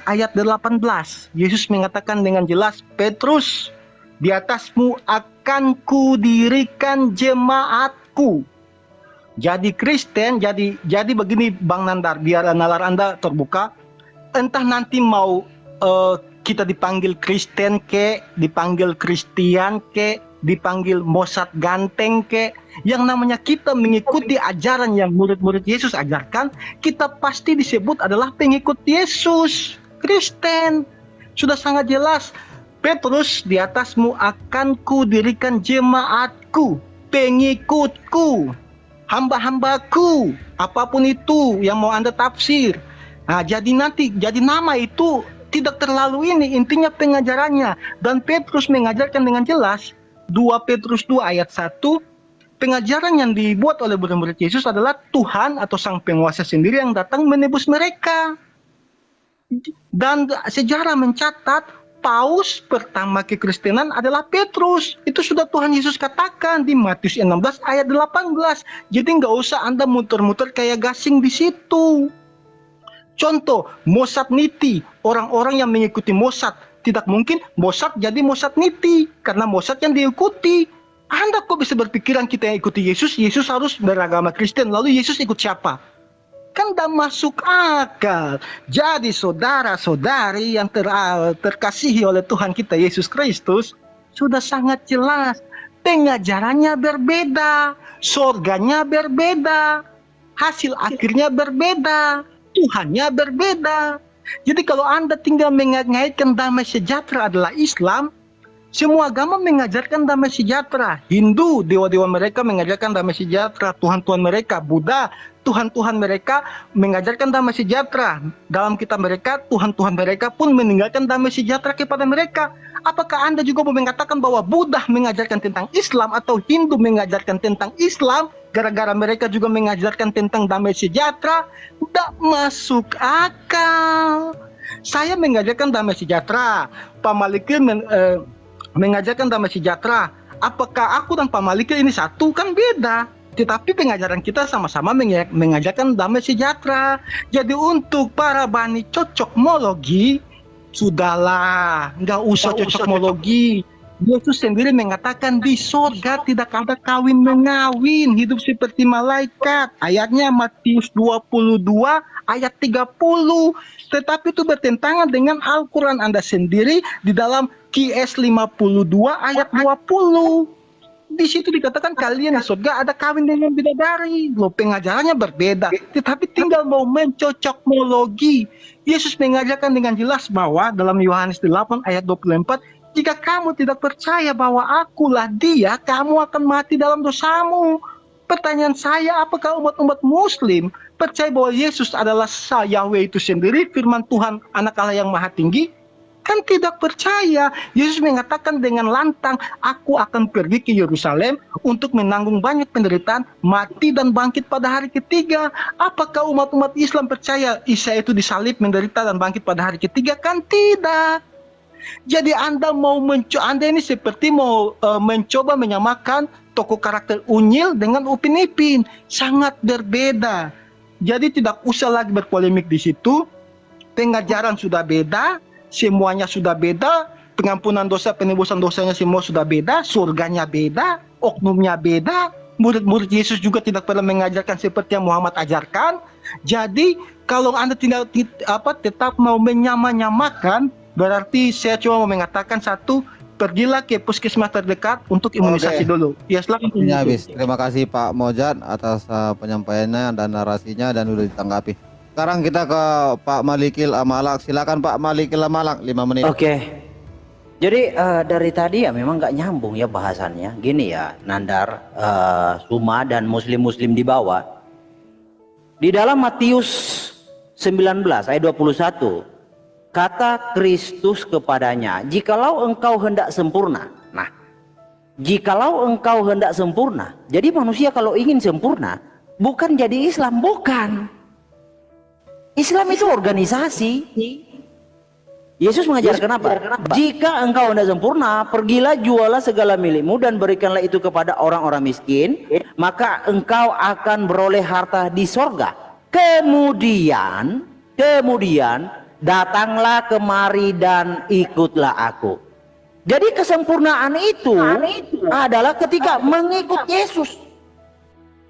ayat 18, Yesus mengatakan dengan jelas, Petrus, di atasmu akan kudirikan jemaatku. Jadi Kristen, jadi begini Bang Nandar, biar nalar Anda terbuka. Entah nanti mau kita dipanggil Kristen ke, dipanggil Kristian ke, dipanggil Mossad ganteng ke, yang namanya kita mengikuti ajaran yang murid-murid Yesus ajarkan, kita pasti disebut adalah pengikut Yesus, Kristen. Sudah sangat jelas. Petrus, di atasmu akan kudirikan jemaatku, pengikutku, hamba-hambaku, apapun itu yang mau Anda tafsir. Nah, jadi nama itu tidak terlalu ini, intinya pengajarannya. Dan Petrus mengajarkan dengan jelas, 2 Petrus 2 ayat 1, pengajaran yang dibuat oleh murid-murid Yesus adalah Tuhan atau Sang Penguasa sendiri yang datang menebus mereka. Dan sejarah mencatat, paus pertama kekristenan adalah Petrus. Itu sudah Tuhan Yesus katakan di Matius 16 ayat 18. Jadi nggak usah Anda muter-muter kayak gasing di situ. Contoh, Mossad Niti, orang-orang yang mengikuti Mossad. Tidak mungkin Mossad jadi Mossad Niti, karena Mossad yang diikuti. Anda kok bisa berpikiran kita yang ikuti Yesus, Yesus harus beragama Kristen, lalu Yesus ikut siapa? Kan tidak masuk akal. Jadi saudara-saudari yang terkasihi oleh Tuhan kita Yesus Kristus, sudah sangat jelas. Pengajarannya berbeda, surganya berbeda, hasil akhirnya berbeda, Tuhannya berbeda. Jadi kalau Anda tinggal mengaitkan damai sejahtera adalah Islam, semua agama mengajarkan damai sejahtera. Hindu, dewa-dewa mereka mengajarkan damai sejahtera. Tuhan-Tuhan mereka, Buddha, Tuhan-Tuhan mereka mengajarkan damai sejahtera. Dalam kitab mereka, Tuhan-Tuhan mereka pun meninggalkan damai sejahtera kepada mereka. Apakah Anda juga mau mengatakan bahwa Buddha mengajarkan tentang Islam atau Hindu mengajarkan tentang Islam gara-gara mereka juga mengajarkan tentang damai sejahtera? Tidak masuk akal. Saya mengajarkan damai sejahtera, Pak Malikil mengajarkan damai sejahtera. Apakah aku dan Pak Malikil ini satu? Kan beda. Tetapi pengajaran kita sama-sama mengajarkan damai sejahtera. Jadi untuk para bani cocokmologi, sudahlah, nggak usah cocokmologi. Yesus sendiri mengatakan di sorga tidak ada kawin mengawin, hidup seperti malaikat. Ayatnya Matius 22 ayat 30. Tetapi itu bertentangan dengan Al-Quran Anda sendiri di dalam QS 52 ayat 20. Di situ dikatakan kalian di surga ada kawin dengan bidadari. Loh, pengajarannya berbeda, tetapi tinggal mau mencocokmologi. Yesus mengajarkan dengan jelas bahwa dalam Yohanes 8 ayat 24, jika kamu tidak percaya bahwa akulah dia, kamu akan mati dalam dosamu. Pertanyaan saya, apakah umat-umat muslim percaya bahwa Yesus adalah Yahweh itu sendiri, firman Tuhan anak Allah yang maha tinggi? Kan tidak percaya. Yesus mengatakan dengan lantang, aku akan pergi ke Yerusalem untuk menanggung banyak penderitaan, mati dan bangkit pada hari ketiga. Apakah umat-umat Islam percaya Isa itu disalib, menderita dan bangkit pada hari ketiga? Kan tidak. Jadi Anda ini seperti mau mencoba menyamakan tokoh karakter Unyil dengan Upin Ipin. Sangat berbeda. Jadi tidak usah lagi berpolemik di situ. Pengajaran sudah beda. Semuanya sudah beda, pengampunan dosa, penebusan dosanya semua sudah beda, surganya beda, oknumnya beda, murid-murid Yesus juga tidak pernah mengajarkan seperti yang Muhammad ajarkan. Jadi kalau Anda tetap mau menyamakan, berarti saya cuma mau mengatakan satu, pergilah ke puskesmas terdekat untuk imunisasi dulu. Ya, silakan.
Ini habis. Terima kasih Pak Mojad atas penyampaiannya dan narasinya dan sudah ditanggapi. Sekarang kita ke Pak Malikil Amalak. Silakan Pak Malikil Amalak, 5 menit.
Oke. Jadi dari tadi ya memang nggak nyambung ya bahasannya. Gini ya, Nandar, Suma dan muslim-muslim di bawah. Di dalam Matius 19 ayat 21, kata Kristus kepadanya, jikalau engkau hendak sempurna. Nah, jikalau engkau hendak sempurna. Jadi manusia kalau ingin sempurna, bukan jadi Islam, bukan. Islam itu organisasi. Yesus mengajarkan apa? Jika engkau hendak sempurna, pergilah jualah segala milikmu dan berikanlah itu kepada orang-orang miskin, maka engkau akan beroleh harta di sorga. Kemudian datanglah kemari dan ikutlah aku. Jadi kesempurnaan itu adalah ketika mengikut Yesus.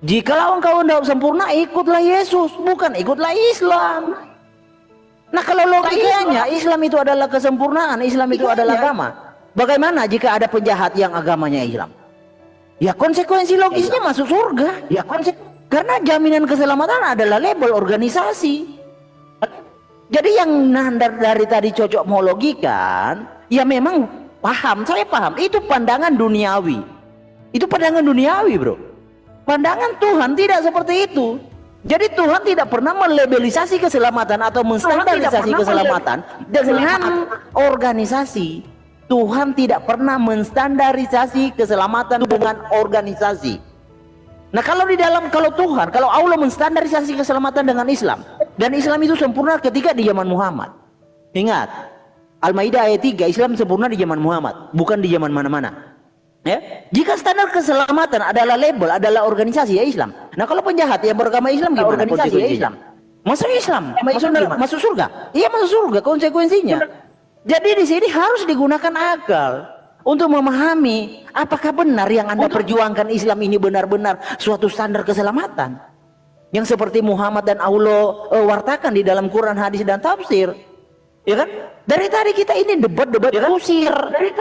Jikalau engkau hendak sempurna, ikutlah Yesus, bukan ikutlah Islam. Nah, kalau logikanya Islam itu adalah kesempurnaan, Islam itu adalah agama. Bagaimana jika ada penjahat yang agamanya Islam? Ya konsekuensi logisnya masuk surga. Ya karena jaminan keselamatan adalah label organisasi. Jadi yang Nandar dari tadi cocok mau logikan, ya memang paham, saya paham. Itu pandangan duniawi. Itu pandangan duniawi, bro. Pandangan Tuhan tidak seperti itu. Jadi Tuhan tidak pernah melebelisasi keselamatan atau menstandarisasi keselamatan dengan organisasi. Tuhan tidak pernah menstandarisasi keselamatan dengan organisasi. Nah, kalau Allah menstandarisasi keselamatan dengan Islam, dan Islam itu sempurna ketika di zaman Muhammad. Ingat, Al-Maidah ayat 3, Islam sempurna di zaman Muhammad, bukan di zaman mana-mana. Ya, jika standar keselamatan adalah label, adalah organisasi ya Islam. Nah, kalau penjahat yang beragama Islam gimana organisasi ya Islam? Masuk Islam, masuk surga. Iya, masuk surga konsekuensinya. Jadi di sini harus digunakan akal untuk memahami apakah benar yang Anda perjuangkan Islam ini benar-benar suatu standar keselamatan yang seperti Muhammad dan Allah wartakan di dalam Quran, hadis dan tafsir. Ya kan? Dari tadi kita ini debat-debat kusir.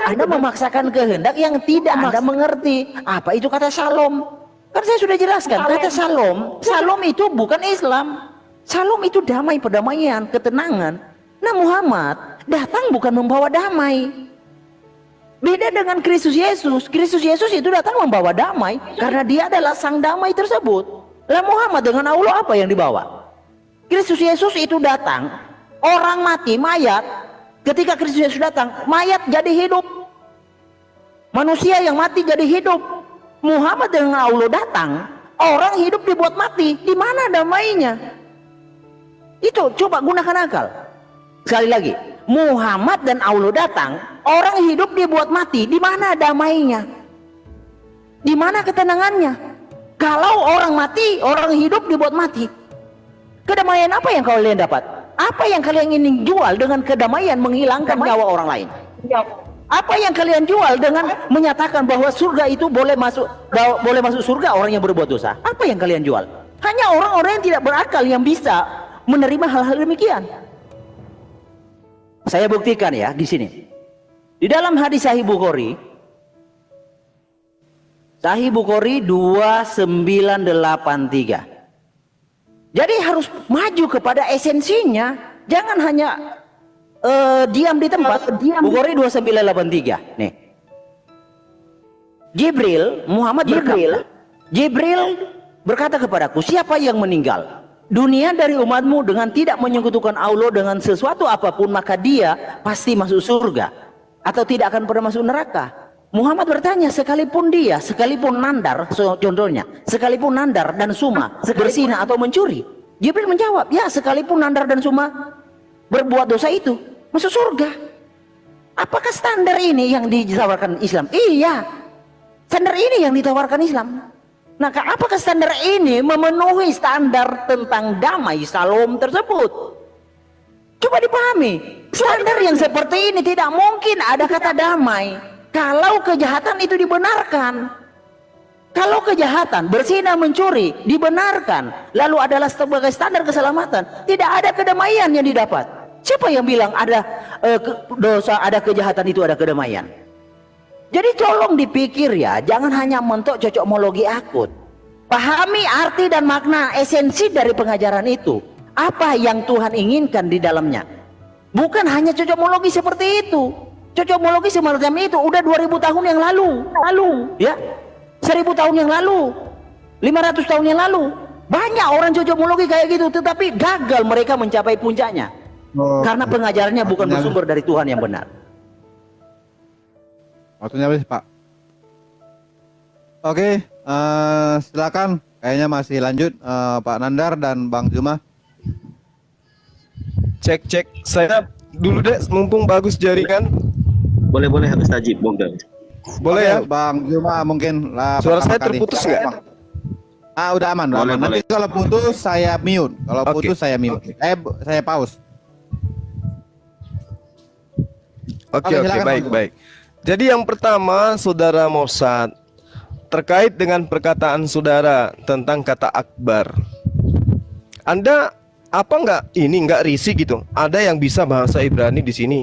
Anda memaksakan kehendak yang tidak Anda mengerti. Apa itu kata Shalom? Kan saya sudah jelaskan, kata Shalom itu bukan Islam. Shalom itu damai, perdamaian, ketenangan. Nah, Muhammad datang bukan membawa damai. Beda dengan Kristus Yesus. Kristus Yesus itu datang membawa damai karena dia adalah sang damai tersebut. Lah Muhammad dengan Allah apa yang dibawa? Kristus Yesus itu datang, orang mati, mayat. Ketika Kristus Yesus datang, mayat jadi hidup. Manusia yang mati jadi hidup. Muhammad dengan Allah datang, orang hidup dibuat mati. Di mana damainya? Itu coba gunakan akal. Sekali lagi, Muhammad dan Allah datang, orang hidup dibuat mati. Di mana damainya? Di mana ketenangannya? Kalau orang mati, orang hidup dibuat mati. Kedamaian apa yang kalian dapat? Apa yang kalian ingin jual dengan kedamaian menghilangkan nyawa orang lain? Apa yang kalian jual dengan menyatakan bahwa surga itu boleh masuk surga orang yang berbuat dosa? Apa yang kalian jual? Hanya orang-orang yang tidak berakal yang bisa menerima hal-hal demikian. Saya buktikan ya di sini. Di dalam hadis Sahih Bukhari 2983. Jadi harus maju kepada esensinya, jangan hanya diam di tempat. Bukhari 2983. Nih. Jibril berkata kepadaku, siapa yang meninggal dunia dari umatmu dengan tidak menyekutukan Allah dengan sesuatu apapun, maka dia pasti masuk surga atau tidak akan pernah masuk neraka. Muhammad bertanya, sekalipun nandar, contohnya, sekalipun nandar dan suma berzina atau mencuri. Jibril menjawab, ya sekalipun nandar dan suma berbuat dosa itu masuk surga. Apakah standar ini yang ditawarkan Islam? Iya, standar ini yang ditawarkan Islam. Nah, apakah standar ini memenuhi standar tentang damai Shalom tersebut? Coba dipahami. Standar yang seperti ini tidak mungkin ada kata damai kalau kejahatan itu dibenarkan. Kalau kejahatan, berzina, mencuri dibenarkan, lalu adalah sebagai standar keselamatan, tidak ada kedamaian yang didapat. Siapa yang bilang ada dosa, ada kejahatan itu ada kedamaian? Jadi tolong dipikir ya, jangan hanya mentok cocokmologi akut. Pahami arti dan makna esensi dari pengajaran itu. Apa yang Tuhan inginkan di dalamnya. Bukan hanya cocokmologi seperti itu. Cocokmologi semacam itu udah 2000 tahun yang lalu. Ya, 1000 tahun yang lalu, 500 tahun yang lalu. Banyak orang cocokmologi kayak gitu, tetapi gagal mereka mencapai puncaknya. Karena pengajarannya bukan bersumber dari Tuhan yang benar.
Waktunya habis, Pak. Oke, silakan. Kayaknya masih lanjut, Pak Nandar dan Bang Juma.
Cek. Saya dulu deh, mumpung bagus jaringan.
Boleh habis Tajib, boleh.
Boleh ya?
Bang Juma mungkin lah.
Suara saya terputus nggak?
Udah aman. Nanti kalau putus saya mute. Kalau putus saya mute. Saya pause.
Oke, baik. Jadi yang pertama, Saudara Mossad, terkait dengan perkataan saudara tentang kata akbar. Anda nggak risih gitu? Ada yang bisa bahasa Ibrani di sini?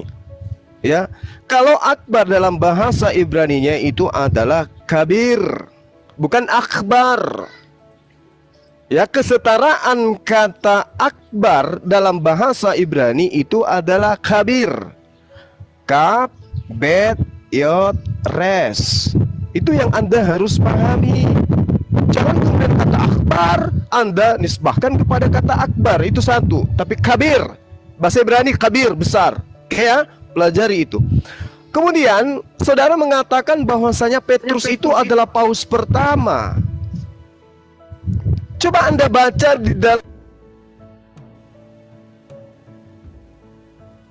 Ya, kalau akbar dalam bahasa Ibraninya itu adalah kabir, bukan akbar. Ya, kesetaraan kata akbar dalam bahasa Ibrani itu adalah kabir. Kaf, bet, yod, res. Itu yang Anda harus pahami. Jangan kemudian kata akbar Anda nisbahkan kepada kata akbar, itu satu. Tapi kabir, bahasa Ibrani kabir, besar. Ya, pelajari itu. Kemudian saudara mengatakan bahwasanya Petrus itu adalah paus pertama. Coba Anda baca di dalam.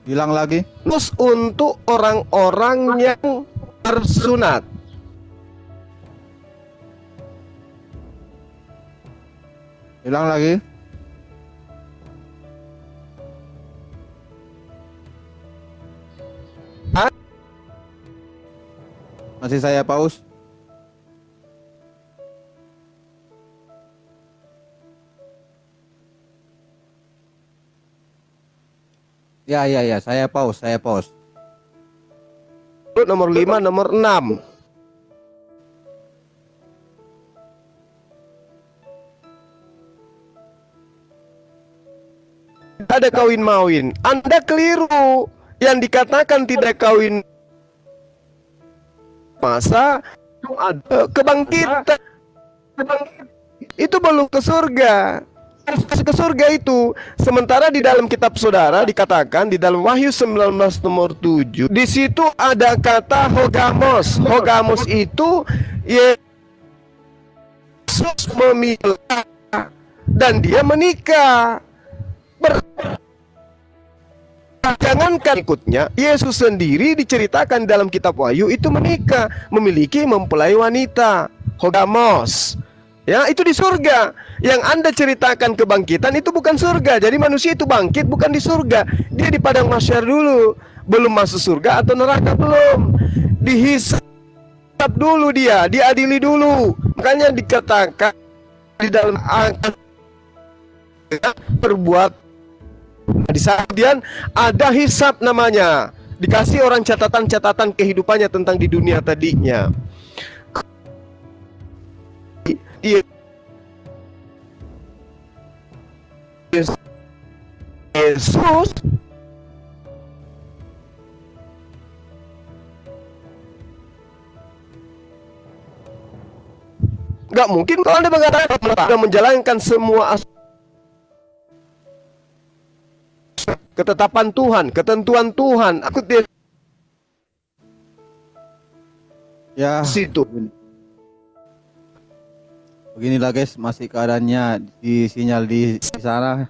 Hilang lagi.
Terus untuk orang-orang yang tersunat.
Hilang lagi. Masih saya pause. Ya, saya pause.
Nomor 5, nomor 6. Ada kawin mawin. Anda keliru. Yang dikatakan tidak kawin masa ada kebangkitan. Itu belum ke surga. Ke surga itu. Sementara di dalam kitab saudara dikatakan di dalam Wahyu 19 nomor 7, di situ ada kata hogamos. Hogamos itu Yesus memilih dan dia menikah. Jangankan ikutnya, Yesus sendiri diceritakan dalam kitab Wahyu itu menikah, memiliki mempelai wanita, hogamos. Ya, itu di surga. Yang Anda ceritakan kebangkitan itu bukan surga. Jadi manusia itu bangkit bukan di surga. Dia di padang mahsyar dulu. Belum masuk surga atau neraka belum. Dihisab dulu dia, diadili dulu. Makanya dikatakan di dalam akan berbuat. Di saat kemudian ada hisab namanya. Dikasih orang catatan-catatan kehidupannya tentang di dunia tadinya. Yesus nggak mungkin kalau Anda mengatakan sudah menjalankan semua ketetapan Tuhan, ketentuan Tuhan. Aku tidak
Ya,
situ.
beginilah guys, masih keadaannya di sinyal di sana.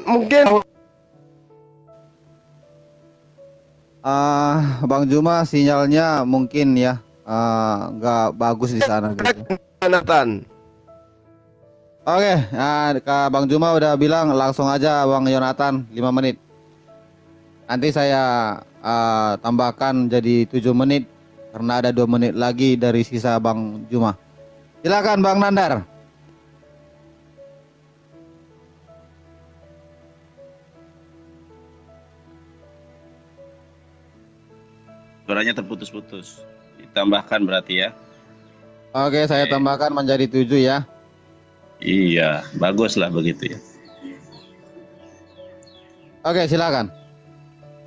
Mungkin
Bang Juma sinyalnya mungkin ya nggak bagus di sana gitu.
Nathan.
Oke, Kak Bang Juma udah bilang langsung aja Bang Yonatan 5 menit. Nanti saya tambahkan jadi 7 menit karena ada 2 menit lagi dari sisa Bang Juma. Silakan Bang Nandar.
Suaranya terputus-putus. Ditambahkan berarti ya.
Oke, saya tambahkan menjadi 7 ya.
Iya, baguslah begitu ya.
Oke, silakan.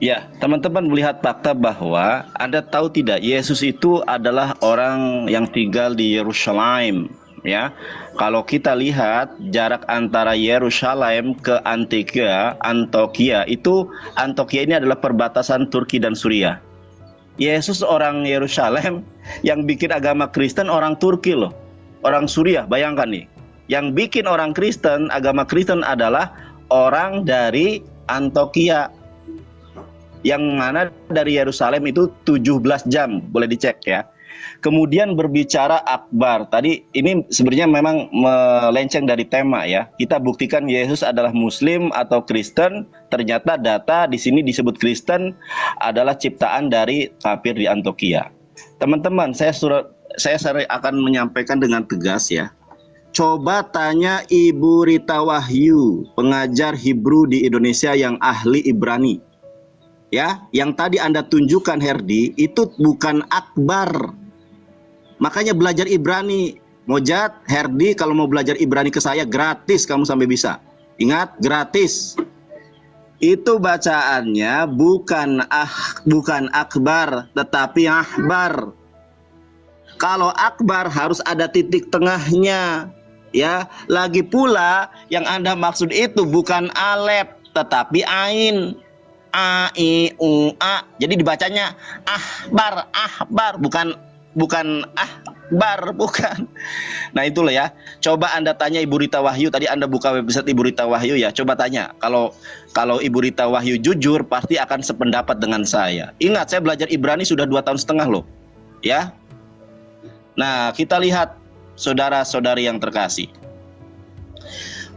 Ya, teman-teman melihat fakta bahwa Anda tahu tidak, Yesus itu adalah orang yang tinggal di Yerusalem, ya. Kalau kita lihat jarak antara Yerusalem ke Antioquia itu Antioquia ini adalah perbatasan Turki dan Suriah. Yesus orang Yerusalem, yang bikin agama Kristen orang Turki loh, orang Suriah. Bayangkan nih, yang bikin orang Kristen, agama Kristen adalah orang dari Antioquia, yang mana dari Yerusalem itu 17 jam, boleh dicek ya. Kemudian berbicara akbar, tadi ini sebenarnya memang melenceng dari tema ya. Kita buktikan Yesus adalah Muslim atau Kristen. Ternyata data di sini disebut Kristen adalah ciptaan dari kafir di Antioquia. Teman-teman, saya akan menyampaikan dengan tegas ya. Coba tanya Ibu Rita Wahyu, pengajar Hebrew di Indonesia yang ahli Ibrani. Ya, yang tadi Anda tunjukkan Herdi itu bukan akbar. Makanya belajar Ibrani. Mojat, Herdi, kalau mau belajar Ibrani ke saya gratis kamu sampai bisa. Ingat, gratis. Itu bacaannya bukan akbar, tetapi ahbar. Kalau akbar harus ada titik tengahnya. Ya, lagi pula yang Anda maksud itu bukan alef tetapi ain. A I U A. Jadi dibacanya ahbar, bukan ahbar, bukan. Nah, itulah ya. Coba Anda tanya Ibu Rita Wahyu, tadi Anda buka website Ibu Rita Wahyu ya. Coba tanya. Kalau Ibu Rita Wahyu jujur pasti akan sependapat dengan saya. Ingat, saya belajar Ibrani sudah 2,5 tahun loh. Ya. Nah, kita lihat saudara-saudari yang terkasih.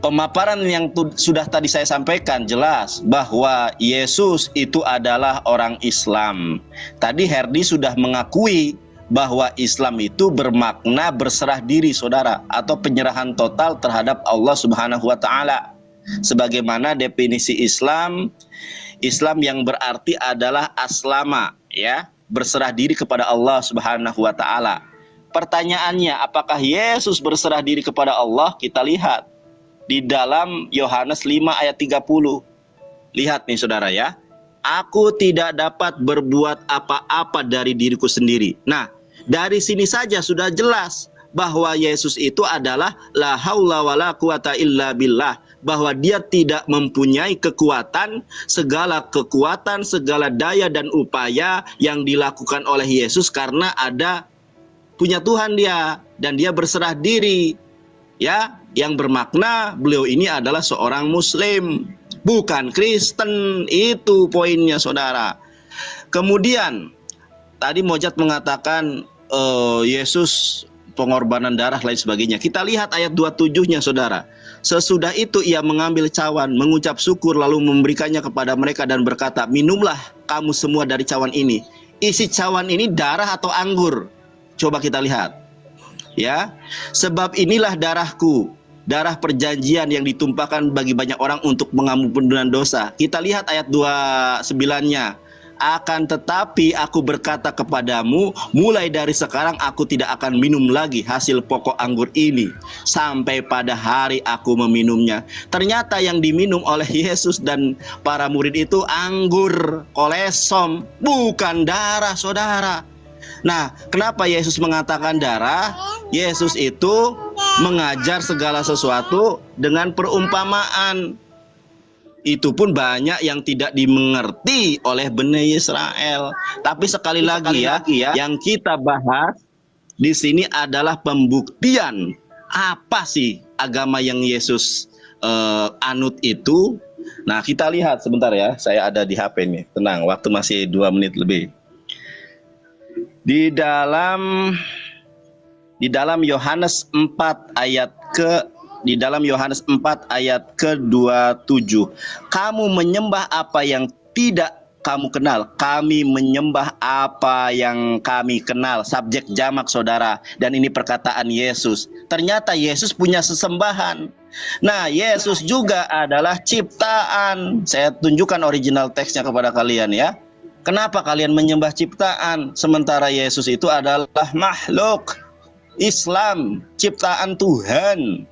Pemaparan yang sudah tadi saya sampaikan jelas bahwa Yesus itu adalah orang Islam. Tadi Herdi sudah mengakui bahwa Islam itu bermakna berserah diri, saudara, atau penyerahan total terhadap Allah Subhanahu wa taala. Sebagaimana definisi Islam, Islam yang berarti adalah aslama, ya, berserah diri kepada Allah Subhanahu wa taala. Pertanyaannya, apakah Yesus berserah diri kepada Allah? Kita lihat di dalam Yohanes 5 ayat 30. Lihat nih saudara ya. Aku tidak dapat berbuat apa-apa dari diriku sendiri. Nah, dari sini saja sudah jelas bahwa Yesus itu adalah la haula wala quwata illa billah, bahwa dia tidak mempunyai kekuatan, segala daya dan upaya yang dilakukan oleh Yesus karena ada punya Tuhan dia, dan dia berserah diri, ya, yang bermakna beliau ini adalah seorang Muslim, bukan Kristen. Itu poinnya saudara. Kemudian tadi Mojat mengatakan Yesus pengorbanan darah lain sebagainya. Kita lihat ayat 27-nya saudara. Sesudah itu ia mengambil cawan, mengucap syukur, lalu memberikannya kepada mereka dan berkata, minumlah kamu semua dari cawan ini. Isi cawan ini darah atau anggur? Coba kita lihat, ya. Sebab inilah darahku, darah perjanjian yang ditumpahkan bagi banyak orang untuk mengampunkan dosa. Kita lihat ayat 29-nya. Akan tetapi aku berkata kepadamu, mulai dari sekarang aku tidak akan minum lagi hasil pokok anggur ini sampai pada hari aku meminumnya. Ternyata yang diminum oleh Yesus dan para murid itu anggur kolesom, bukan darah, saudara. Nah, kenapa Yesus mengatakan darah? Yesus itu mengajar segala sesuatu dengan perumpamaan. Itu pun banyak yang tidak dimengerti oleh Bani Israel. Tapi sekali lagi ya, yang kita bahas di sini adalah pembuktian apa sih agama yang Yesus anut itu. Nah, kita lihat sebentar ya. Saya ada di HP nih. Tenang, waktu masih 2 menit lebih. Di dalam Yohanes 4 ayat ke-27, kamu menyembah apa yang tidak kamu kenal, kami menyembah apa yang kami kenal. Subjek jamak saudara, dan ini perkataan Yesus. Ternyata Yesus punya sesembahan. Nah, Yesus juga adalah ciptaan. Saya tunjukkan original teksnya kepada kalian ya. Kenapa kalian menyembah ciptaan sementara Yesus itu adalah makhluk Islam, ciptaan Tuhan?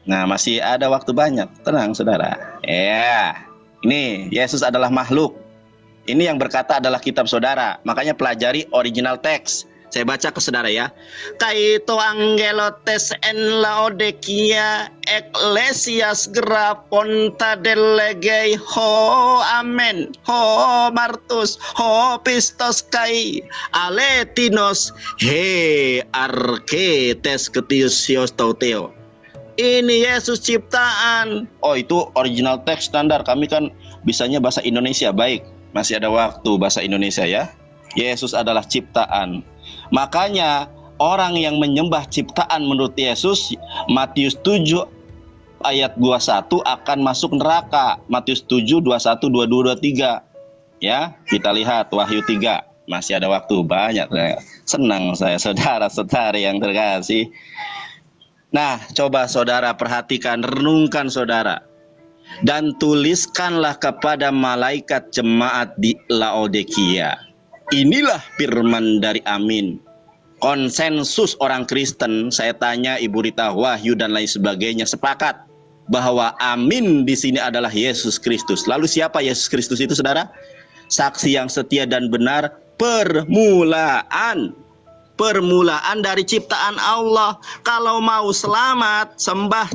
Nah, masih ada waktu banyak. Tenang, saudara. Ya, ini Yesus adalah makhluk. Ini yang berkata adalah kitab saudara. Makanya pelajari original teks. Saya baca ke saudara ya. Kaito angelotes en laodikia ecclesias graponta delegei ho amen ho martus ho pistos kai aletinos he arketes ketiusios tauteo. Ini Yesus ciptaan. Oh, itu original teks standar. Kami kan bisanya bahasa Indonesia. Baik, masih ada waktu bahasa Indonesia ya. Yesus adalah ciptaan. Makanya orang yang menyembah ciptaan menurut Yesus, Matius 7 ayat 21 akan masuk neraka. Matius 7, 21, 22, 23. Ya, kita lihat Wahyu 3. Masih ada waktu banyak. Senang saya saudara-saudari yang terkasih. Nah, coba saudara perhatikan, renungkan saudara. Dan tuliskanlah kepada malaikat jemaat di Laodikia. Inilah firman dari Amin. Konsensus orang Kristen, saya tanya Ibu Rita, Wahyu dan lain sebagainya, sepakat bahwa Amin di sini adalah Yesus Kristus. Lalu siapa Yesus Kristus itu, saudara? Saksi yang setia dan benar, permulaan dari ciptaan Allah. Kalau mau selamat, sembah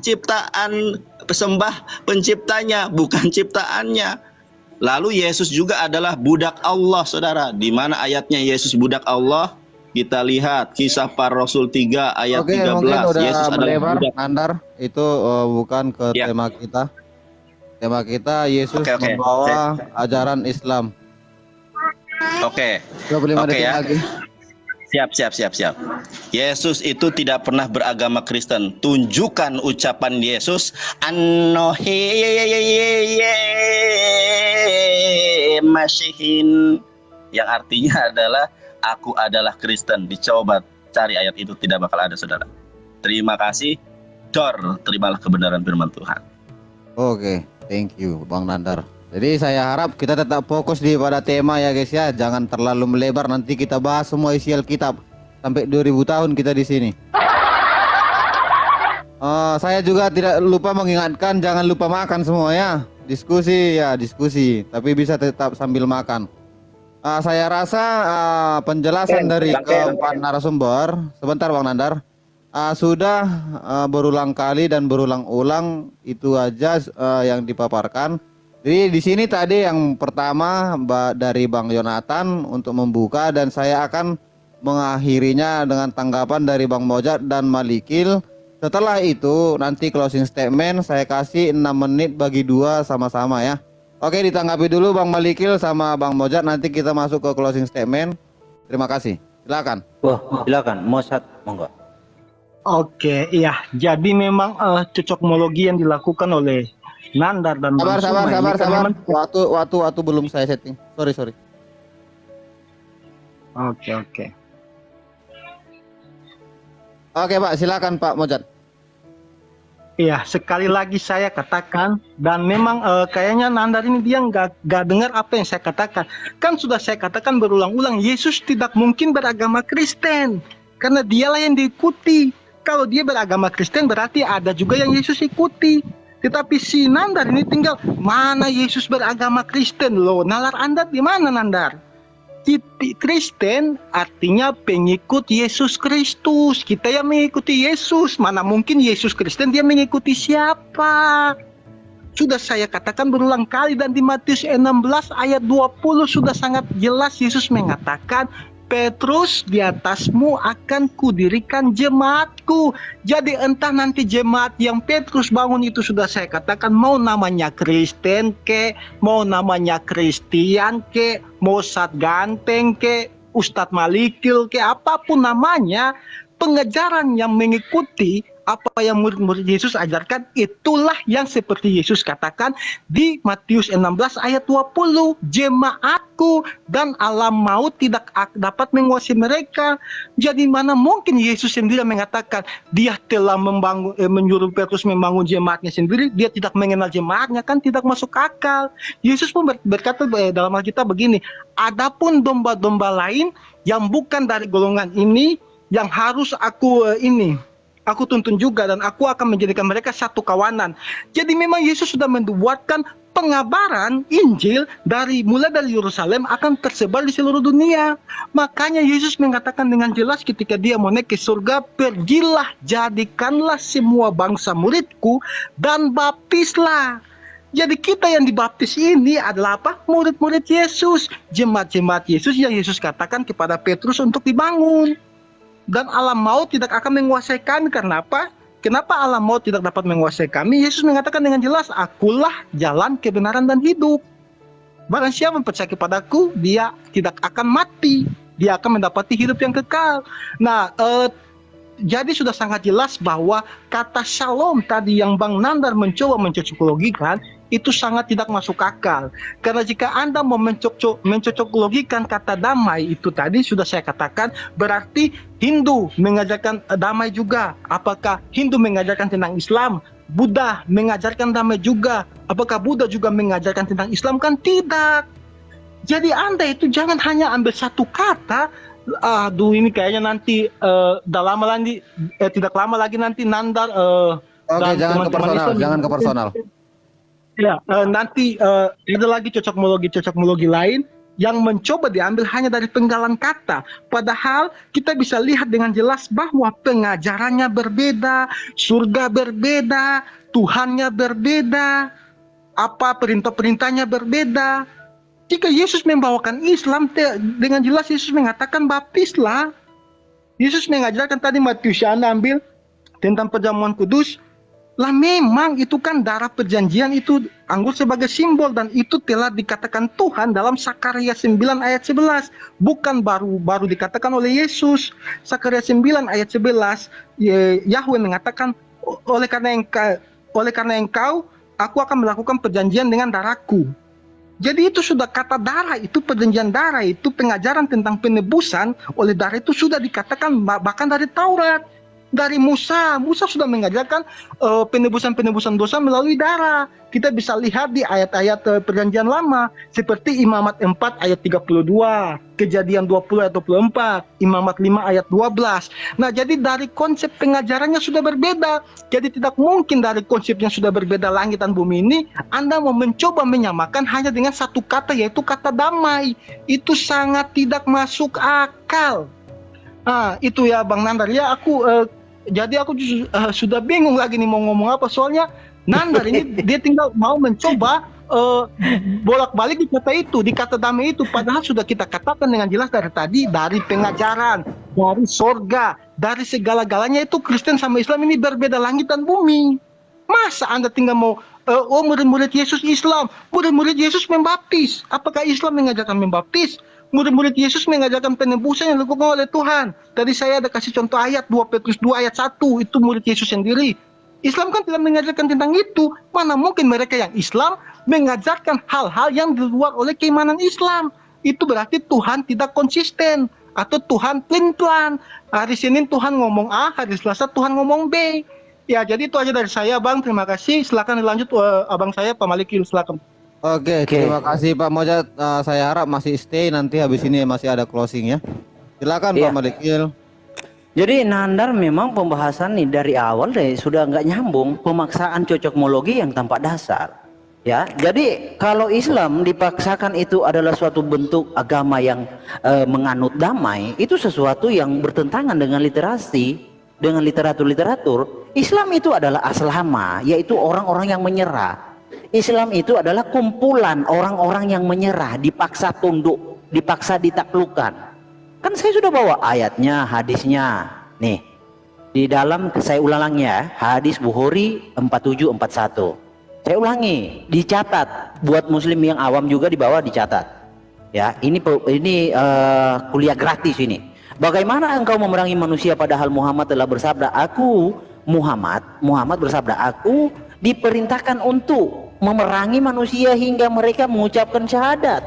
penciptanya, bukan ciptaannya. Lalu Yesus juga adalah budak Allah, saudara. Di mana ayatnya Yesus budak Allah? Kita lihat Kisah Para Rasul 3 ayat 13.
Mungkin
Yesus adalah budak.
Andar, itu bukan ke
Ya.
tema kita. Tema kita Yesus
Oke.
membawa ajaran Islam.
Oke.
25 detik
ya.
lagi.
Siap. Yesus itu tidak pernah beragama Kristen. Tunjukkan ucapan Yesus Anohe Masihin, yang artinya adalah aku adalah Kristen. Dicoba cari ayat itu, tidak bakal ada, saudara. Terima kasih. Dor, terimalah kebenaran firman Tuhan.
Oke, thank you Bang Nandar. Jadi saya harap kita tetap fokus di pada tema ya guys ya. Jangan terlalu melebar, nanti kita bahas semua isi Alkitab. Sampai 2000 tahun kita di sini. Saya juga tidak lupa mengingatkan jangan lupa makan semua ya. Diskusi, tapi bisa tetap sambil makan. Saya rasa penjelasan dari keempat narasumber, sebentar Bang Nandar, sudah berulang kali dan berulang-ulang itu aja yang dipaparkan. Jadi di sini tadi yang pertama dari Bang Yonatan untuk membuka, dan saya akan mengakhirinya dengan tanggapan dari Bang Mojat dan Malikil. Setelah itu nanti closing statement saya kasih 6 menit bagi dua sama-sama ya. Oke, ditanggapi dulu Bang Malikil sama Bang Mojat, nanti kita masuk ke closing statement. Terima kasih. Silakan.
Silakan, Mojat, monggo.
Oke, iya. Jadi memang cocokmologi yang dilakukan oleh Nandar dan Bang Suma ini
Sabar.
kan memang-
Waktu belum saya setting. Sorry.
Oke.
Oke Pak, silakan Pak Mojat.
Iya, sekali lagi saya katakan, dan memang kayaknya Nandar ini dia nggak dengar apa yang saya katakan. Kan sudah saya katakan berulang-ulang, Yesus tidak mungkin beragama Kristen, karena dialah yang diikuti. Kalau dia beragama Kristen berarti ada juga yang Yesus ikuti. Tetapi si Nandar ini tinggal, mana Yesus beragama Kristen loh. Nalar Anda di mana Nandar? Kristen artinya pengikut Yesus Kristus. Kita yang mengikuti Yesus. Mana mungkin Yesus Kristen dia mengikuti siapa? Sudah saya katakan berulang kali, dan di Matius 16 ayat 20 sudah sangat jelas Yesus mengatakan, Petrus, di atasmu akan kudirikan jemaatku. Jadi entah nanti jemaat yang Petrus bangun itu sudah saya katakan, mau namanya Kristen ke, mau namanya Kristian ke, mau Sat Ganteng ke, Ustadz Malikil ke, apapun namanya, pengejaran yang mengikuti apa yang murid-murid Yesus ajarkan, itulah yang seperti Yesus katakan di Matius 16 ayat 20, jemaatku, dan alam maut tidak dapat menguasai mereka. Jadi mana mungkin Yesus sendiri mengatakan dia telah menyuruh Petrus membangun jemaatnya sendiri, dia tidak mengenal jemaatnya, kan tidak masuk akal. Yesus pun berkata dalam Alkitab begini, adapun domba-domba lain yang bukan dari golongan ini yang harus aku tuntun juga, dan aku akan menjadikan mereka satu kawanan. Jadi memang Yesus sudah membuatkan pengabaran Injil mulai dari Yerusalem akan tersebar di seluruh dunia. Makanya Yesus mengatakan dengan jelas ketika dia mau naik ke surga, pergilah, jadikanlah semua bangsa muridku dan baptislah. Jadi kita yang dibaptis ini adalah apa? Murid-murid Yesus, jemaat-jemaat Yesus yang Yesus katakan kepada Petrus untuk dibangun. Dan alam maut tidak akan menguasai kami. Karena apa? Kenapa alam maut tidak dapat menguasai kami? Yesus mengatakan dengan jelas, akulah jalan, kebenaran, dan hidup. Barang siapa percaya kepadaku, dia tidak akan mati. Dia akan mendapati hidup yang kekal. Nah, jadi sudah sangat jelas bahwa kata shalom tadi yang Bang Nandar mencoba mencocoklogikan itu sangat tidak masuk akal. Karena jika Anda mau mencocoklogikan kata damai itu tadi sudah saya katakan, berarti Hindu mengajarkan damai juga. Apakah Hindu mengajarkan tentang Islam? Buddha mengajarkan damai juga. Apakah Buddha juga mengajarkan tentang Islam? Kan tidak. Jadi Anda itu jangan hanya ambil satu kata. Aduh, ini kayaknya nanti tidak lama lagi nanti Nandar
Oke, jangan ke personal.
Ya, nanti ada lagi cocokmologi lain yang mencoba diambil hanya dari penggalan kata. Padahal kita bisa lihat dengan jelas bahwa pengajarannya berbeda, surga berbeda, Tuhannya berbeda, apa perintah-perintahnya berbeda. Jika Yesus membawakan Islam, dengan jelas Yesus mengatakan baptislah. Yesus mengajarkan tadi Matius, Anda ambil tentang perjamuan kudus, Lah memang itu kan darah perjanjian, itu anggur sebagai simbol, dan itu telah dikatakan Tuhan dalam Sakaria 9 ayat 11. Bukan baru dikatakan oleh Yesus. Sakaria 9 ayat 11, Yahweh mengatakan, oleh karena engkau, aku akan melakukan perjanjian dengan darahku. Jadi itu sudah kata darah, itu perjanjian darah, itu pengajaran tentang penebusan oleh darah itu sudah dikatakan bahkan dari Taurat. Dari Musa sudah mengajarkan penebusan dosa melalui darah. Kita bisa lihat di ayat-ayat perjanjian lama, seperti Imamat 4 ayat 32, Kejadian 20 ayat 24, Imamat 5 ayat 12. Nah, jadi dari konsep pengajarannya sudah berbeda. Jadi tidak mungkin dari konsep yang sudah berbeda langit dan bumi ini, Anda mau mencoba menyamakan hanya dengan satu kata, yaitu kata damai. Itu sangat tidak masuk akal. Nah, itu ya Bang Nandar. Ya, aku sudah bingung lagi nih mau ngomong apa, soalnya Nandar ini dia tinggal mau mencoba bolak-balik di kata damai itu, padahal sudah kita katakan dengan jelas dari tadi, dari pengajaran, dari sorga, dari segala-galanya itu Kristen sama Islam ini berbeda langit dan bumi. Masa Anda tinggal mau murid-murid Yesus Islam, murid-murid Yesus membaptis, apakah Islam mengajarkan membaptis? Murid-murid Yesus mengajarkan penebusan yang dilakukan oleh Tuhan. Tadi saya ada kasih contoh ayat 2 Petrus 2 ayat 1, itu murid Yesus sendiri. Islam kan tidak mengajarkan tentang itu. Mana mungkin mereka yang Islam mengajarkan hal-hal yang di luar oleh keimanan Islam. Itu berarti Tuhan tidak konsisten, atau Tuhan pelin-pelan. Hari Senin Tuhan ngomong A, hari Selasa Tuhan ngomong B. Ya, jadi itu aja dari saya, Bang. Terima kasih. Silakan dilanjut abang saya, Pak Malikil. Silakan.
Oke, terima kasih Pak Mojat. Saya harap masih stay, nanti habis ini masih ada closing ya. Silakan Pak Malikil.
Jadi Nandar memang pembahasan nih dari awal sudah nggak nyambung, pemaksaan cocokmologi yang tanpa dasar. Ya, jadi kalau Islam dipaksakan itu adalah suatu bentuk agama yang menganut damai, itu sesuatu yang bertentangan dengan literasi, dengan literatur-literatur. Islam itu adalah aslama, yaitu orang-orang yang menyerah. Islam itu adalah kumpulan orang-orang yang menyerah, dipaksa tunduk, dipaksa ditaklukkan. Kan saya sudah bawa ayatnya, hadisnya. Nih, di dalam, saya ulang ya, hadis Bukhari 4741. Saya ulangi, dicatat. Buat muslim yang awam juga di bawah dicatat. Ya, ini kuliah gratis ini. Bagaimana engkau memerangi manusia padahal Muhammad telah bersabda, Muhammad bersabda, aku diperintahkan untuk memerangi manusia hingga mereka mengucapkan syahadat.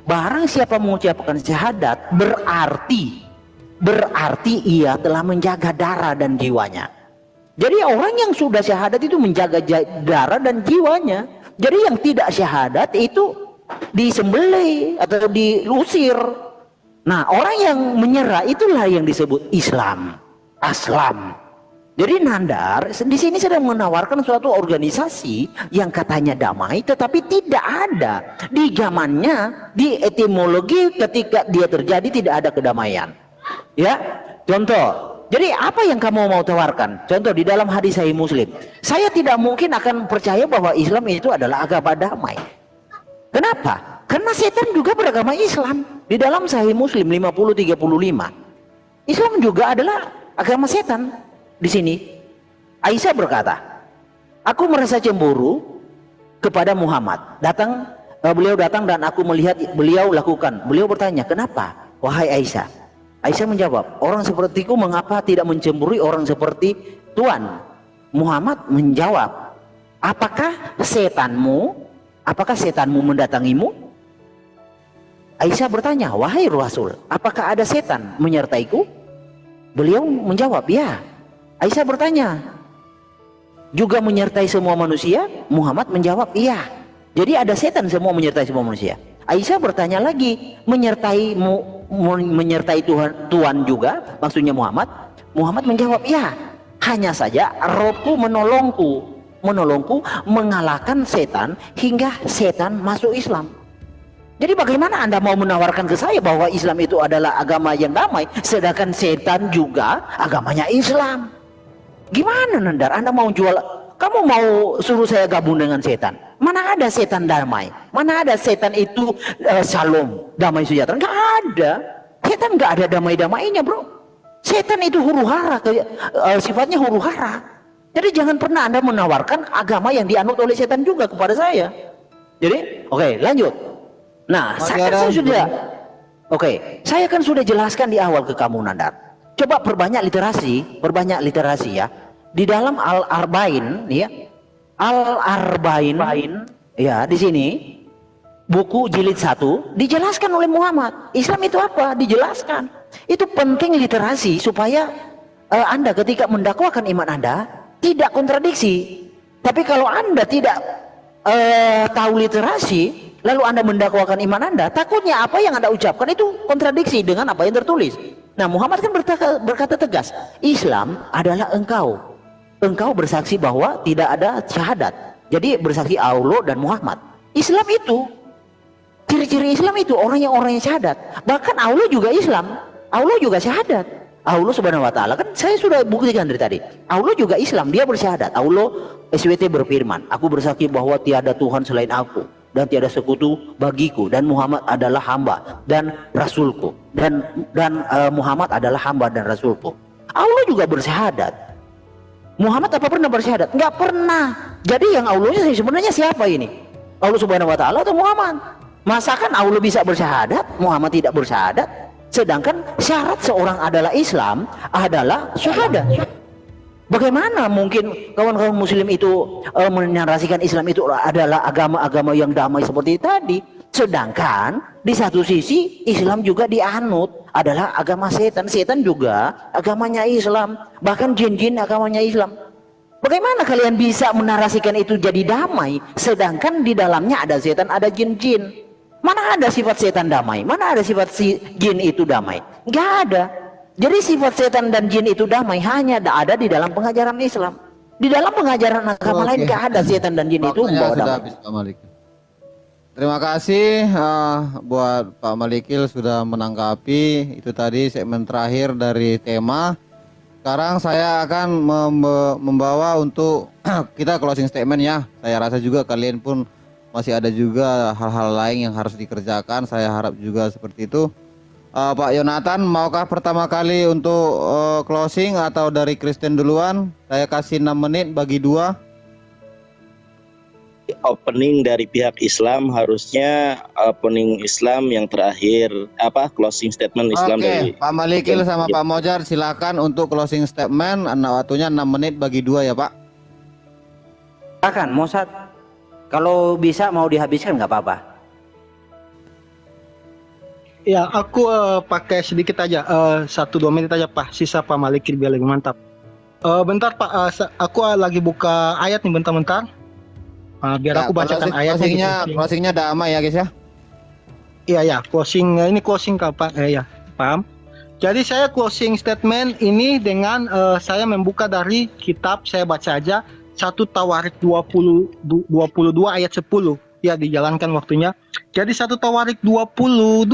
Barang siapa mengucapkan syahadat, berarti ia telah menjaga darah dan jiwanya. Jadi orang yang sudah syahadat itu menjaga darah dan jiwanya. Jadi yang tidak syahadat itu disembelih atau diusir. Nah, orang yang menyerah itulah yang disebut Islam, Aslam. Jadi Nandar di sini sedang menawarkan suatu organisasi yang katanya damai, tetapi tidak ada di zamannya, di etimologi ketika dia terjadi tidak ada kedamaian. Ya, contoh. Jadi apa yang kamu mau tawarkan? Contoh di dalam hadis Sahih Muslim, saya tidak mungkin akan percaya bahwa Islam itu adalah agama damai. Kenapa? Karena setan juga beragama Islam. Di dalam Sahih Muslim 50:35, Islam juga adalah agama setan. Di sini Aisyah berkata, aku merasa cemburu kepada Muhammad. Beliau datang dan aku melihat beliau lakukan. Beliau bertanya, kenapa wahai Aisyah? Aisyah menjawab, orang sepertiku mengapa tidak mencemburui orang seperti Tuan? Muhammad menjawab, apakah setanmu mendatangimu? Aisyah bertanya, wahai Rasul, apakah ada setan menyertaiku? Beliau menjawab, ya. Aisyah bertanya, juga menyertai semua manusia? Muhammad menjawab, iya. Jadi ada setan semua menyertai semua manusia. Aisyah bertanya lagi, menyertai Tuhan juga, maksudnya Muhammad? Muhammad menjawab, iya. Hanya saja rohku menolongku mengalahkan setan hingga setan masuk Islam. Jadi bagaimana Anda mau menawarkan ke saya bahwa Islam itu adalah agama yang damai, sedangkan setan juga agamanya Islam? Gimana Nandar? Anda mau kamu mau suruh saya gabung dengan setan? Mana ada setan damai? Mana ada setan itu shalom, damai sejahtera? Nggak ada. Setan nggak ada damai-damainya, bro. Setan itu huru hara, sifatnya huru hara. Jadi jangan pernah Anda menawarkan agama yang dianut oleh setan juga kepada saya. Jadi, oke, lanjut. Nah, saya kan sudah jelaskan di awal ke kamu, Nandar. Coba perbanyak literasi ya. Di dalam Al-Arba'in ya. Al-Arba'in ya, di sini buku jilid 1 dijelaskan oleh Muhammad. Islam itu apa? Dijelaskan. Itu penting literasi supaya Anda ketika mendakwakan iman Anda tidak kontradiksi. Tapi kalau Anda tidak tahu literasi, lalu Anda mendakwakan iman Anda, takutnya apa yang Anda ucapkan itu kontradiksi dengan apa yang tertulis. Nah, Muhammad kan berkata tegas, Islam adalah engkau bersaksi bahwa tidak ada syahadat. Jadi bersaksi Allah dan Muhammad. Islam itu, ciri-ciri Islam itu orang yang syahadat. Bahkan Allah juga Islam, Allah juga syahadat. Allah Subhanahu wa taala, kan saya sudah buktikan dari tadi. Allah juga Islam, dia bersyahadat. Allah SWT berfirman, aku bersaksi bahwa tiada Tuhan selain aku dan tiada sekutu bagiku, dan Muhammad adalah hamba dan rasulku, dan Muhammad adalah hamba dan rasulku. Allah juga bersyahadat. Muhammad apa pernah bersyahadat? Enggak pernah. Jadi yang Allahnya sebenarnya siapa ini? Allah Subhanahu wa taala atau Muhammad? Masakan Allah bisa bersyahadat, Muhammad tidak bersyahadat? Sedangkan syarat seorang adalah Islam adalah syahadat. Bagaimana mungkin kawan-kawan muslim itu menarasikan Islam itu adalah agama-agama yang damai seperti tadi, sedangkan di satu sisi Islam juga dianut adalah agama setan. Setan juga agamanya Islam, bahkan jin-jin agamanya Islam. Bagaimana kalian bisa menarasikan itu jadi damai, sedangkan di dalamnya ada setan, ada jin-jin? Mana ada sifat setan damai? Mana ada sifat jin itu damai? Nggak ada. Jadi sifat setan dan jin itu damai hanya ada di dalam pengajaran Islam. Di dalam pengajaran agama lain nggak ada setan dan jin itu membawa damai.
Habis, Pak Malikil. Terima kasih buat Pak Malikil sudah menanggapi itu tadi segmen terakhir dari tema. Sekarang saya akan membawa untuk kita closing statement ya. Saya rasa juga kalian pun masih ada juga hal-hal lain yang harus dikerjakan. Saya harap juga seperti itu. Pak Yonatan, maukah pertama kali untuk closing atau dari Kristen duluan? Saya kasih 6 menit bagi 2.
Opening dari pihak Islam harusnya opening Islam yang terakhir, closing statement Islam dari
Pak Malikil sama Pak Mojar silakan untuk closing statement. Waktunya 6 menit bagi 2 ya Pak.
Silakan, Mosad. Kalau bisa mau dihabiskan nggak apa-apa.
Ya, aku pakai sedikit aja, 1-2 menit aja Pak. Sisa Pak Malikil biar lebih mantap. Bentar Pak, aku lagi buka ayat nih bentar-bentar. Biar aku bacakan ayatnya.
Closingnya damai ya guys ya.
Iya, closing ini closing Pak. Ya, paham. Jadi saya closing statement ini dengan saya membuka dari kitab, saya baca aja 1 Tawarik 22 ayat 10. Ya, dijalankan waktunya. Jadi 1 Tawarik 22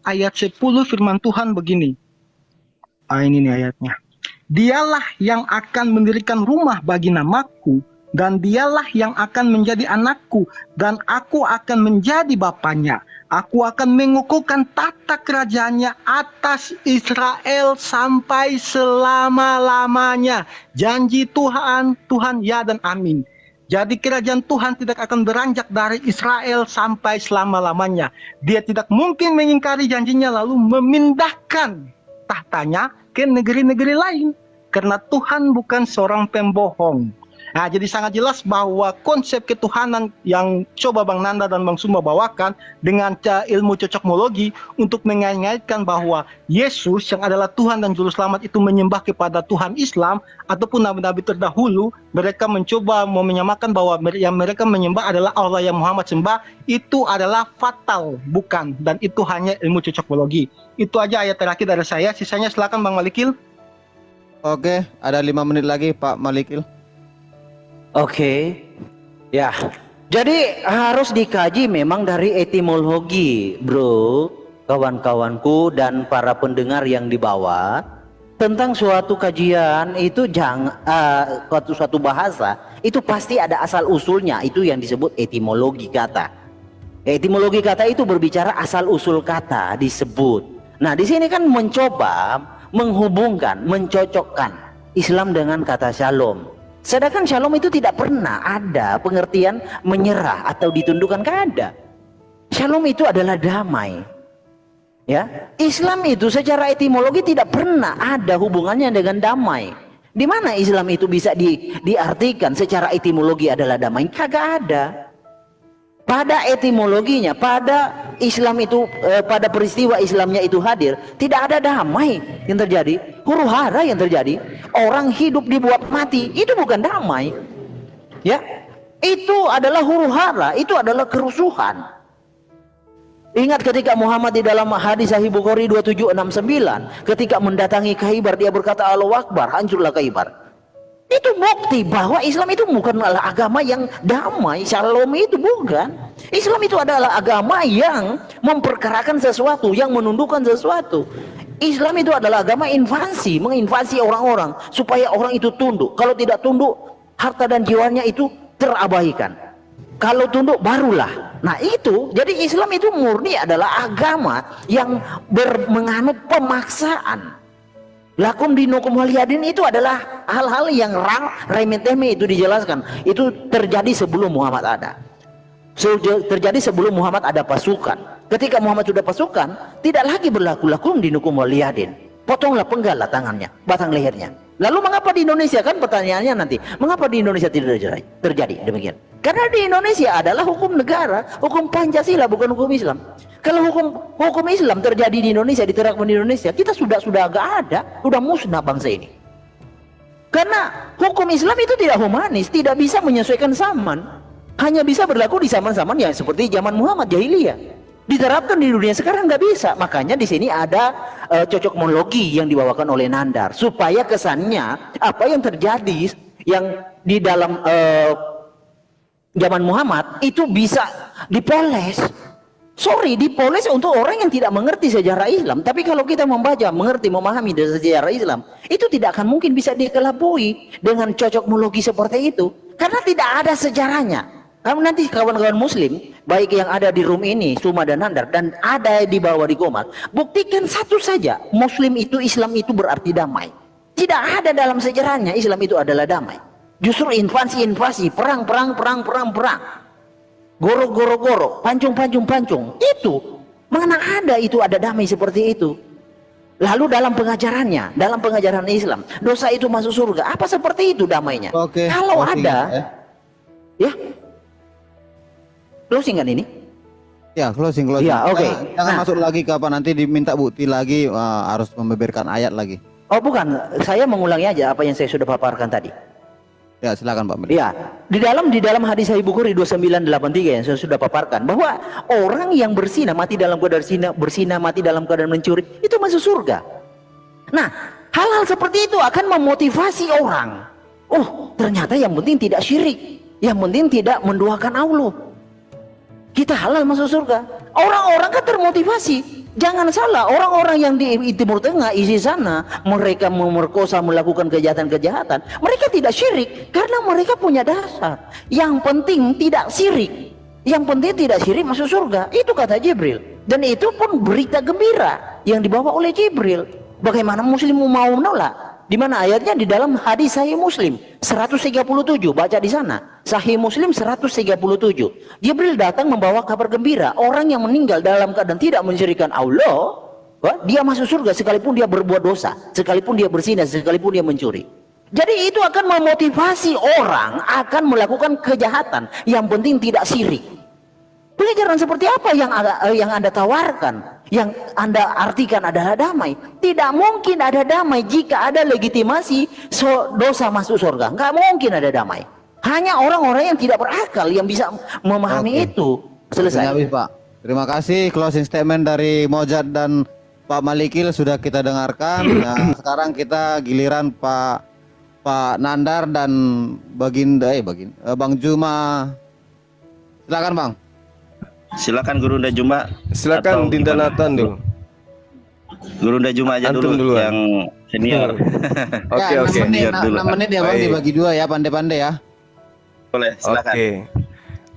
ayat 10 firman Tuhan begini. Ini nih ayatnya. Dialah yang akan mendirikan rumah bagi namaku, dan dialah yang akan menjadi anakku, dan aku akan menjadi bapaknya. Aku akan mengukuhkan tata kerajaannya atas Israel sampai selama-lamanya. Janji Tuhan ya dan amin. Jadi kerajaan Tuhan tidak akan beranjak dari Israel sampai selama-lamanya. Dia tidak mungkin mengingkari janjinya lalu memindahkan tahtanya ke negeri-negeri lain. Karena Tuhan bukan seorang pembohong. Nah, jadi sangat jelas bahwa konsep ketuhanan yang coba Bang Nanda dan Bang Sumba bawakan dengan ilmu cocokmologi untuk mengait-ngaitkan bahwa Yesus yang adalah Tuhan dan Juru Selamat itu menyembah kepada Tuhan Islam ataupun nabi-nabi terdahulu, mereka mencoba menyamakan bahwa yang mereka menyembah adalah Allah yang Muhammad sembah, itu adalah fatal, bukan, dan itu hanya ilmu cocokmologi. Itu aja ayat terakhir dari saya, sisanya silakan Bang Malikil.
Oke, ada 5 menit lagi Pak Malikil.
Oke, ya. Jadi harus dikaji memang dari etimologi, bro, kawan-kawanku dan para pendengar yang di bawah. Tentang suatu kajian itu suatu bahasa itu pasti ada asal usulnya, itu yang disebut etimologi kata. Etimologi kata itu berbicara asal usul kata disebut. Nah, di sini kan mencoba menghubungkan, mencocokkan Islam dengan kata shalom. Sedangkan shalom itu tidak pernah ada pengertian menyerah atau ditundukkan, nggak ada. Shalom itu adalah damai. Ya, Islam itu secara etimologi tidak pernah ada hubungannya dengan damai. Di mana Islam itu bisa diartikan secara etimologi adalah damai? Kagak ada. Pada etimologinya, pada Islam itu, pada peristiwa Islamnya itu hadir, tidak ada damai yang terjadi, huru hara yang terjadi, orang hidup dibuat mati, itu bukan damai. Ya, itu adalah huru hara, itu adalah kerusuhan. Ingat ketika Muhammad di dalam hadis Sahih Bukhari 2769, ketika mendatangi Khaybar, dia berkata Allahu Akbar, hancurlah Khaybar. Itu bukti bahwa Islam itu bukanlah agama yang damai, shalom itu bukan. Islam itu adalah agama yang memperkarakan sesuatu, yang menundukkan sesuatu. Islam itu adalah agama invasi, menginvasi orang-orang supaya orang itu tunduk. Kalau tidak tunduk, harta dan jiwanya itu terabaikan. Kalau tunduk barulah. Nah itu, jadi Islam itu murni adalah agama yang menganut pemaksaan. Lakum dinukum waliyadin itu adalah hal-hal yang remeh-temeh itu dijelaskan. Itu terjadi sebelum Muhammad ada. Terjadi sebelum Muhammad ada pasukan. Ketika Muhammad sudah pasukan, tidak lagi berlaku lakum dinukum waliyadin. Potonglah, penggallah tangannya, batang lehernya. Lalu mengapa di Indonesia, kan pertanyaannya nanti, mengapa di Indonesia tidak terjadi demikian? Karena di Indonesia adalah hukum negara, hukum Pancasila, bukan hukum Islam. Kalau hukum Islam terjadi di Indonesia, diterapkan di Indonesia, kita sudah agak ada, sudah musnah bangsa ini. Karena hukum Islam itu tidak humanis, tidak bisa menyesuaikan zaman, hanya bisa berlaku di zaman-zaman yang seperti zaman Muhammad jahiliyah. Diterapkan di dunia sekarang nggak bisa. Makanya di sini ada cocokmologi yang dibawakan oleh Nandar supaya kesannya apa yang terjadi yang di dalam zaman Muhammad itu bisa dipoles. Sorry, dipoles untuk orang yang tidak mengerti sejarah Islam. Tapi kalau kita membaca, mengerti, memahami dari sejarah Islam, itu tidak akan mungkin bisa dikelabui dengan cocokmologi seperti itu. Karena tidak ada sejarahnya. Kamu nanti kawan-kawan Muslim, baik yang ada di room ini, Suma dan Nandar, dan ada di bawah di Komar, buktikan satu saja, Muslim itu, Islam itu berarti damai. Tidak ada dalam sejarahnya Islam itu adalah damai. Justru invasi, perang. Goro, pancung. Itu mana ada itu ada damai seperti itu. Lalu dalam pengajarannya, dalam pengajaran Islam, dosa itu masuk surga. Apa seperti itu damainya?
Oke,
kalau
closing,
ada, ya, closing kan ini?
Ya, closing.
Ya, oke.
Jangan masuk lagi ke apa, nanti diminta bukti lagi, harus membeberkan ayat lagi.
Oh bukan, saya mengulangi aja apa yang saya sudah paparkan tadi.
Ya, silakan Pak Meri.
Ya, di dalam hadis Sahih Bukhari 2983 yang saya sudah paparkan bahwa orang yang berzina mati dalam keadaan berzina mati dalam keadaan mencuri itu masuk surga. Nah, hal-hal seperti itu akan memotivasi orang. Oh, ternyata yang penting tidak syirik, yang penting tidak menduakan Allah. Kita halal masuk surga. Orang-orang kan termotivasi. Jangan salah, orang-orang yang di Timur Tengah, isi sana, mereka memerkosa, melakukan kejahatan-kejahatan, mereka tidak syirik karena mereka punya dasar. Yang penting tidak syirik. Yang penting tidak syirik masuk surga. Itu kata Jibril. Dan itu pun berita gembira yang dibawa oleh Jibril. Bagaimana Muslim mau menolak? Di mana ayatnya? Di dalam hadis Sahih Muslim 137, baca di sana. Sahih Muslim 137. Jibril datang membawa kabar gembira, orang yang meninggal dalam keadaan tidak mensyirikkan Allah, dia masuk surga sekalipun dia berbuat dosa, sekalipun dia berzina, sekalipun dia mencuri. Jadi itu akan memotivasi orang akan melakukan kejahatan, yang penting tidak syirik. Pengajaran seperti apa yang Anda tawarkan? Yang Anda artikan adalah damai. Tidak mungkin ada damai jika ada legitimasi dosa masuk surga. Nggak mungkin ada damai. Hanya orang-orang yang tidak berakal yang bisa memahami itu. Selesai.
Habis, Pak. Terima kasih. Closing statement dari Mojad dan Pak Malikil sudah kita dengarkan. Nah, sekarang kita giliran Pak Nandar dan Bang Juma. Silakan Bang.
Silakan Guru Nda Juma.
Silakan Dinda Nathan dulu.
Guru Nda Juma aja
Antum
dulu
duluan.
yang senior.
Oke.
6 menit,
Senior dulu.
6 menit ya Bang,
Baik.
dibagi 2 ya, pandai-pandai ya.
Boleh, silakan.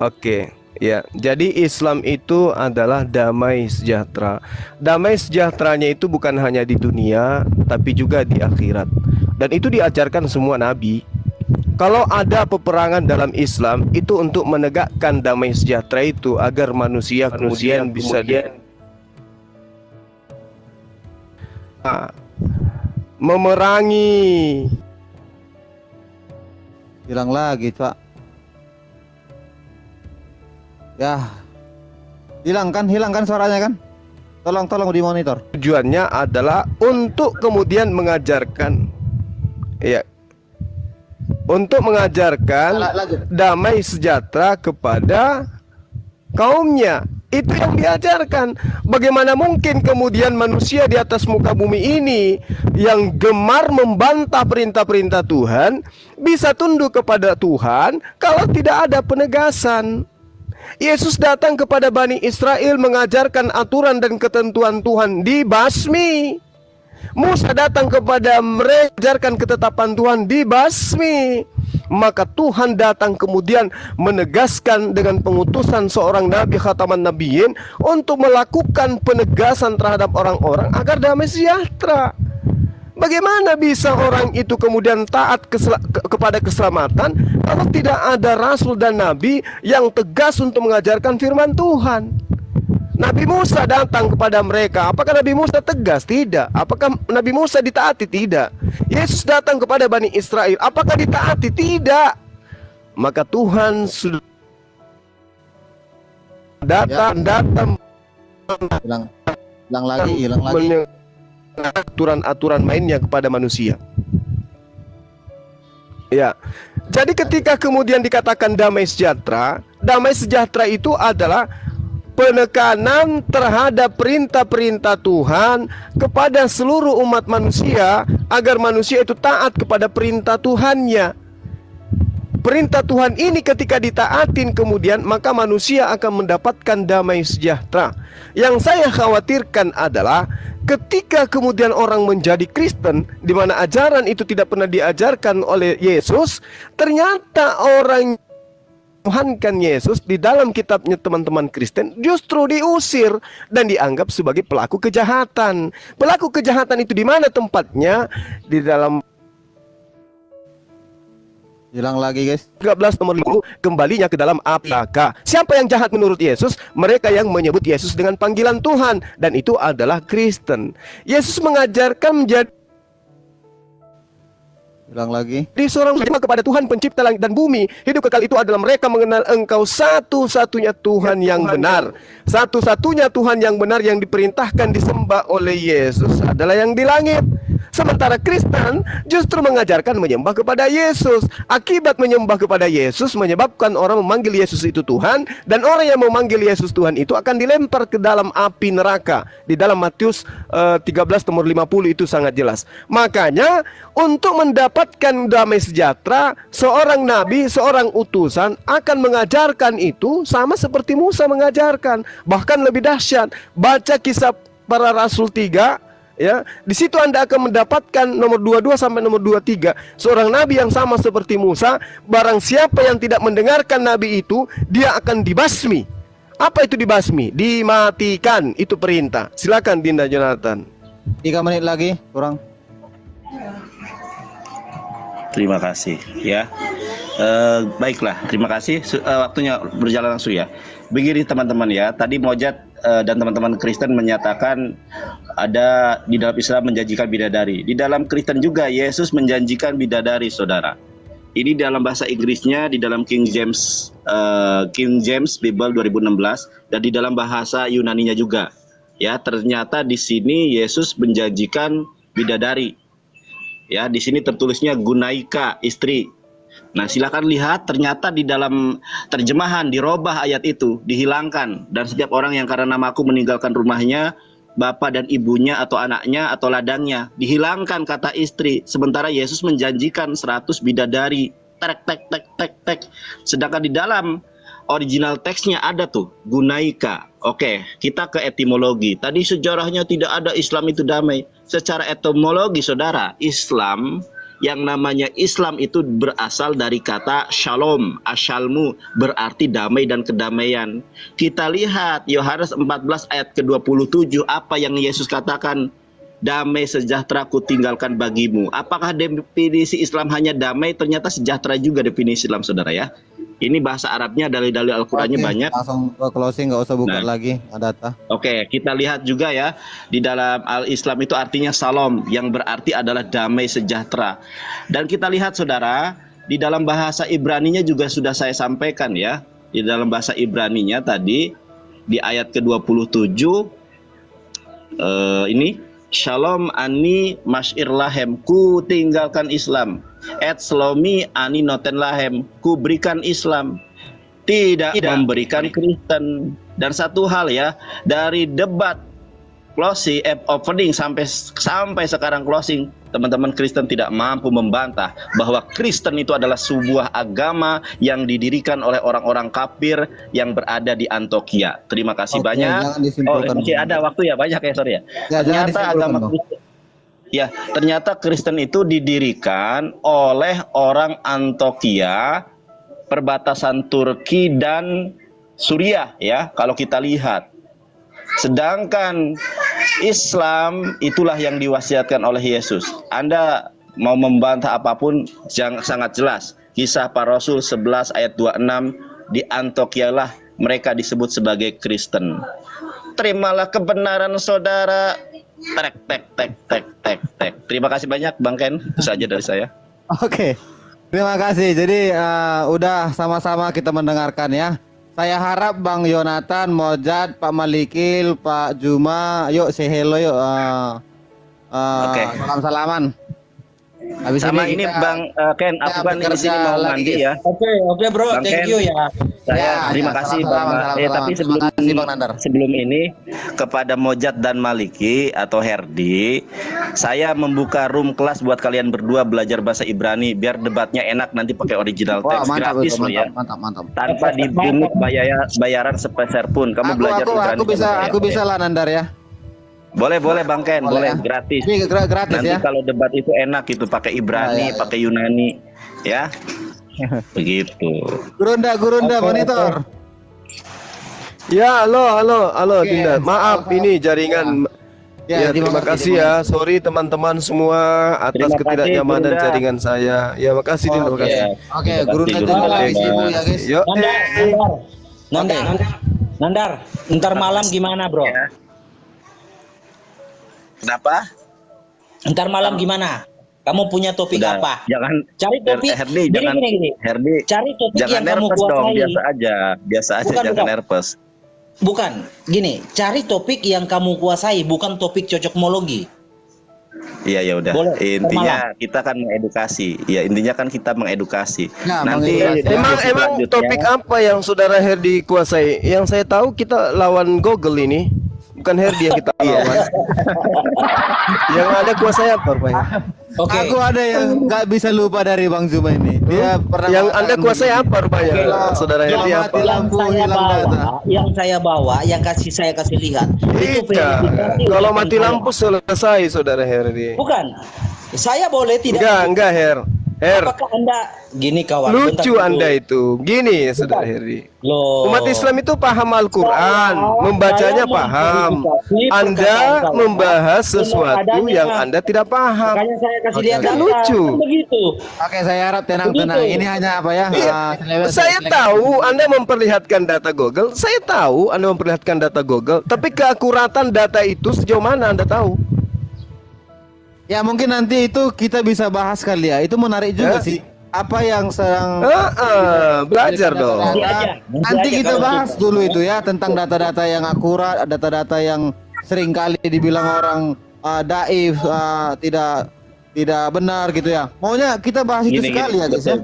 Oke. Ya, jadi Islam itu adalah damai sejahtera. Damai sejahteranya itu bukan hanya di dunia, tapi juga di akhirat. Dan itu diajarkan semua nabi. Kalau ada peperangan dalam Islam itu untuk menegakkan damai sejahtera itu agar manusia kemudian bisa memerangi.
Hilang lagi, Pak. Ya. Hilang kan suaranya kan? Tolong dimonitor.
Tujuannya adalah untuk kemudian mengajarkan, ya, untuk mengajarkan damai sejahtera kepada kaumnya. Itu yang diajarkan. Bagaimana mungkin kemudian manusia di atas muka bumi ini yang gemar membantah perintah-perintah Tuhan bisa tunduk kepada Tuhan kalau tidak ada penegasan. Yesus datang kepada Bani Israel mengajarkan aturan dan ketentuan Tuhan, dibasmi. Musa datang kepada mereka mengajarkan ketetapan Tuhan, dibasmi. Maka Tuhan datang kemudian menegaskan dengan pengutusan seorang nabi khataman nabiyyin untuk melakukan penegasan terhadap orang-orang agar damai sejahtera. Bagaimana bisa orang itu kemudian taat kepada keselamatan kalau tidak ada rasul dan nabi yang tegas untuk mengajarkan firman Tuhan? Nabi Musa datang kepada mereka. Apakah Nabi Musa tegas? Tidak. Apakah Nabi Musa ditaati? Tidak. Yesus datang kepada Bani Israel. Apakah ditaati? Tidak. Maka Tuhan sudah datang
Hilang lagi.
aturan-aturan mainnya kepada manusia. Ya. Jadi ketika kemudian dikatakan damai sejahtera itu adalah penekanan terhadap perintah-perintah Tuhan kepada seluruh umat manusia agar manusia itu taat kepada perintah Tuhannya. Perintah Tuhan ini ketika ditaatin kemudian maka manusia akan mendapatkan damai sejahtera. Yang saya khawatirkan adalah ketika kemudian orang menjadi Kristen di mana ajaran itu tidak pernah diajarkan oleh Yesus, ternyata orang Tuhankan Yesus di dalam kitabnya teman-teman Kristen justru diusir dan dianggap sebagai pelaku kejahatan. Pelaku kejahatan itu di mana tempatnya? Di dalam
Hilang lagi, guys.
13 nomor 50, kembalinya ke dalam apakah. Siapa yang jahat menurut Yesus? Mereka yang menyebut Yesus dengan panggilan Tuhan, dan itu adalah Kristen. Yesus mengajarkan menjadi
Hilang lagi.
di seorang berterima kepada Tuhan pencipta langit dan bumi. Hidup kekal itu adalah mereka mengenal Engkau satu-satunya Tuhan yang benar. Satu-satunya Tuhan yang benar yang diperintahkan disembah oleh Yesus adalah yang di langit. Sementara Kristen justru mengajarkan menyembah kepada Yesus. Akibat menyembah kepada Yesus menyebabkan orang memanggil Yesus itu Tuhan, dan orang yang memanggil Yesus Tuhan itu akan dilempar ke dalam api neraka. Di dalam Matius 13 nomor 50 itu sangat jelas. Makanya untuk mendapatkan damai sejahtera, seorang nabi, seorang utusan akan mengajarkan itu sama seperti Musa mengajarkan. Bahkan lebih dahsyat, baca kisah para rasul 3. Ya, di situ Anda akan mendapatkan nomor 22 sampai nomor 23. Seorang nabi yang sama seperti Musa, barang siapa yang tidak mendengarkan nabi itu, dia akan dibasmi. Apa itu dibasmi? Dimatikan, itu perintah. Silakan Dinda Jonathan.
3 menit lagi, kurang.
Terima kasih ya. Baiklah, terima kasih. Waktunya berjalan langsung ya. Begini teman-teman ya, tadi Mojat dan teman-teman Kristen menyatakan ada di dalam Islam menjanjikan bidadari. Di dalam Kristen juga Yesus menjanjikan bidadari, saudara. Ini dalam bahasa Inggrisnya di dalam King James Bible 2016, dan di dalam bahasa Yunaninya juga. Ya, ternyata di sini Yesus menjanjikan bidadari. Ya, di sini tertulisnya gunaika, istri. Nah, silakan lihat, ternyata di dalam terjemahan dirobah ayat itu, dihilangkan. Dan setiap orang yang karena namaku meninggalkan rumahnya, bapak dan ibunya atau anaknya atau ladangnya, dihilangkan kata istri. Sementara Yesus menjanjikan 100 bidadari. Tek. Sedangkan di dalam original teksnya ada tuh gunaika. Oke, kita ke etimologi. Tadi sejarahnya tidak ada Islam itu damai. Secara etimologi, saudara, Islam, yang namanya Islam itu berasal dari kata shalom, asyalmu, berarti damai dan kedamaian. Kita lihat Yohanes 14 ayat ke-27, apa yang Yesus katakan. damai sejahtera ku tinggalkan bagimu. Apakah definisi Islam hanya damai? Ternyata sejahtera juga definisi Islam, saudara ya. Ini bahasa Arabnya, dalil-dalil Al-Qurannya
Oke,
banyak.
langsung ke closing, nggak usah buka
Nah.
lagi data.
Oke, kita lihat juga ya, di dalam Al-Islam itu artinya salam, yang berarti adalah damai sejahtera. Dan kita lihat saudara, di dalam bahasa Ibraninya juga sudah saya sampaikan ya. Di dalam bahasa Ibraninya tadi, di ayat ke-27, ini, Shalom ani masyir lahem, ku tinggalkan Islam. Et slomi ani noten lahem, ku berikan Islam, tidak memberikan Kristen. Dan satu hal ya, dari debat closing opening sampai sekarang closing, teman-teman Kristen tidak mampu membantah bahwa Kristen itu adalah sebuah agama yang didirikan oleh orang-orang kafir yang berada di Antioquia. Terima kasih
Oke,
banyak.
jangan disimpulkan.
Masih ada waktu ya, banyak ya, sorry ya.
Ya, jangan
Ternyata
disimpulkan,
agama
Bang.
Kristen, ya, ternyata Kristen itu didirikan oleh orang Antioquia, perbatasan Turki dan Suriah ya, kalau kita lihat. Sedangkan Islam itulah yang diwasiatkan oleh Yesus. Anda mau membantah apapun sangat jelas. Kisah para Rasul 11 ayat 26, di Antioquia lah mereka disebut sebagai Kristen. Terimalah kebenaran saudara. Tek tek tek tek tek tek. Terima kasih banyak Bang Ken. Itu saja dari saya.
Oke, terima kasih. Jadi udah sama-sama kita mendengarkan ya. Saya harap Bang Yonatan, Mojad, Pak Malikil, Pak Juma, yuk say hello yuk.
Oke.
Salam-salaman. Habis
Sama ini
kita-
Bang Ken, aku
kita
kan di
bekerja
sini mau
lagi.
mandi ya.
Oke bro,
Bang
thank
Ken.
you ya.
Saya terima kasih Bang.
salam-salaman.
Tapi
Terima kasih, Bang Nandar.
sebelum ini kepada Mojad dan Maliki atau Herdi, saya membuka room kelas buat kalian berdua belajar bahasa Ibrani biar debatnya enak nanti pakai original
Wah,
text
mantap
gratis
itu,
loh ya.
mantap.
Tanpa dipungut bayaran sepeser pun. Kamu belajar Ibrani.
Aku bisa,
sama saya.
aku bisa lah Nandar ya.
Boleh Bang Ken, boleh
ya.
gratis.
Ini gratis
Nanti
ya.
kalau debat itu enak gitu pakai Ibrani,
Ya.
pakai Yunani, ya. Begitu.
Gurunda monitor.
Ya, halo
Oke,
Dinda. Maaf
halo.
ini jaringan. Ya, terima kasih ya. Sorry teman-teman semua atas
Terima kasih,
ketidaknyamanan
Bunda.
jaringan saya. Ya, makasih Dinda,
Oke.
makasih.
Oke,
Terima
Gurunda
kasih,
terima
Gurunda.
kasih Ibu ya guys.
Yo,
Nandar, ntar malam gimana bro?
Kenapa?
Ntar malam gimana? Kamu punya topik
Udah,
apa?
jangan
Cari topik.
Herdi,
Gini,
jangan
gini.
Herdi,
Cari topik
jangan
yang kamu
nervous dong,
kuasai.
biasa aja,
Bukan,
jangan
bukan.
nervous.
Bukan, gini. Cari topik yang kamu kuasai, bukan topik cocokmologi.
Iya ya udah.
Boleh,
Intinya kita kan mengedukasi. Ya intinya kan kita mengedukasi.
Ya,
Nanti
mengedukasi.
Emang
selanjutnya-
topik apa yang Saudara Herdi kuasai? Yang saya tahu kita lawan Google ini. Bukan Herdi yang kita lawan. Yang ada kuasai apa rupanya?
Oke.
Aku ada yang nggak bisa lupa dari Bang Zuma ini. Dia pernah
Yang
mengatakan
Anda kuasai
begini.
apa rupanya? Saudara Herdi
Yang
apa?
mati lampu, hilang data.
yang saya kasih lihat itu
Tidak.
verifikasi
Kalau
oleh
mati
saya.
lampu selesai Saudara Herdi.
Bukan. Saya boleh tidak.
Enggak Her.
Apakah Anda gini kawan?
Lucu
bentar dulu.
Anda itu. Gini Saudara Herdi.
Loh.
Umat Islam itu paham Al-Quran, membacanya
saya
paham.
memverifikasi
Anda
perkataan saya
membahas
dengan
sesuatu
adanya.
yang Anda tidak paham.
Makanya saya kasih
Oke,
lihat
oke.
data.
Lucu.
Kan begitu.
Oke, saya harap tenang.
Begitu.
Ini hanya apa ya?
Iya, saya tahu Anda memperlihatkan data Google. Saya tahu Anda memperlihatkan data Google, tapi keakuratan data itu sejauh mana Anda tahu?
Ya mungkin nanti itu kita bisa bahas kali ya. Itu menarik juga
Ya.
sih. Apa yang sedang
Belajar dong.
Nanti aja.
Nanti kita
kalau
bahas
gitu.
dulu itu ya tentang data-data yang akurat, data-data yang sering kali dibilang orang daif, tidak benar gitu ya. Maunya kita bahas itu sekali ya guys ya.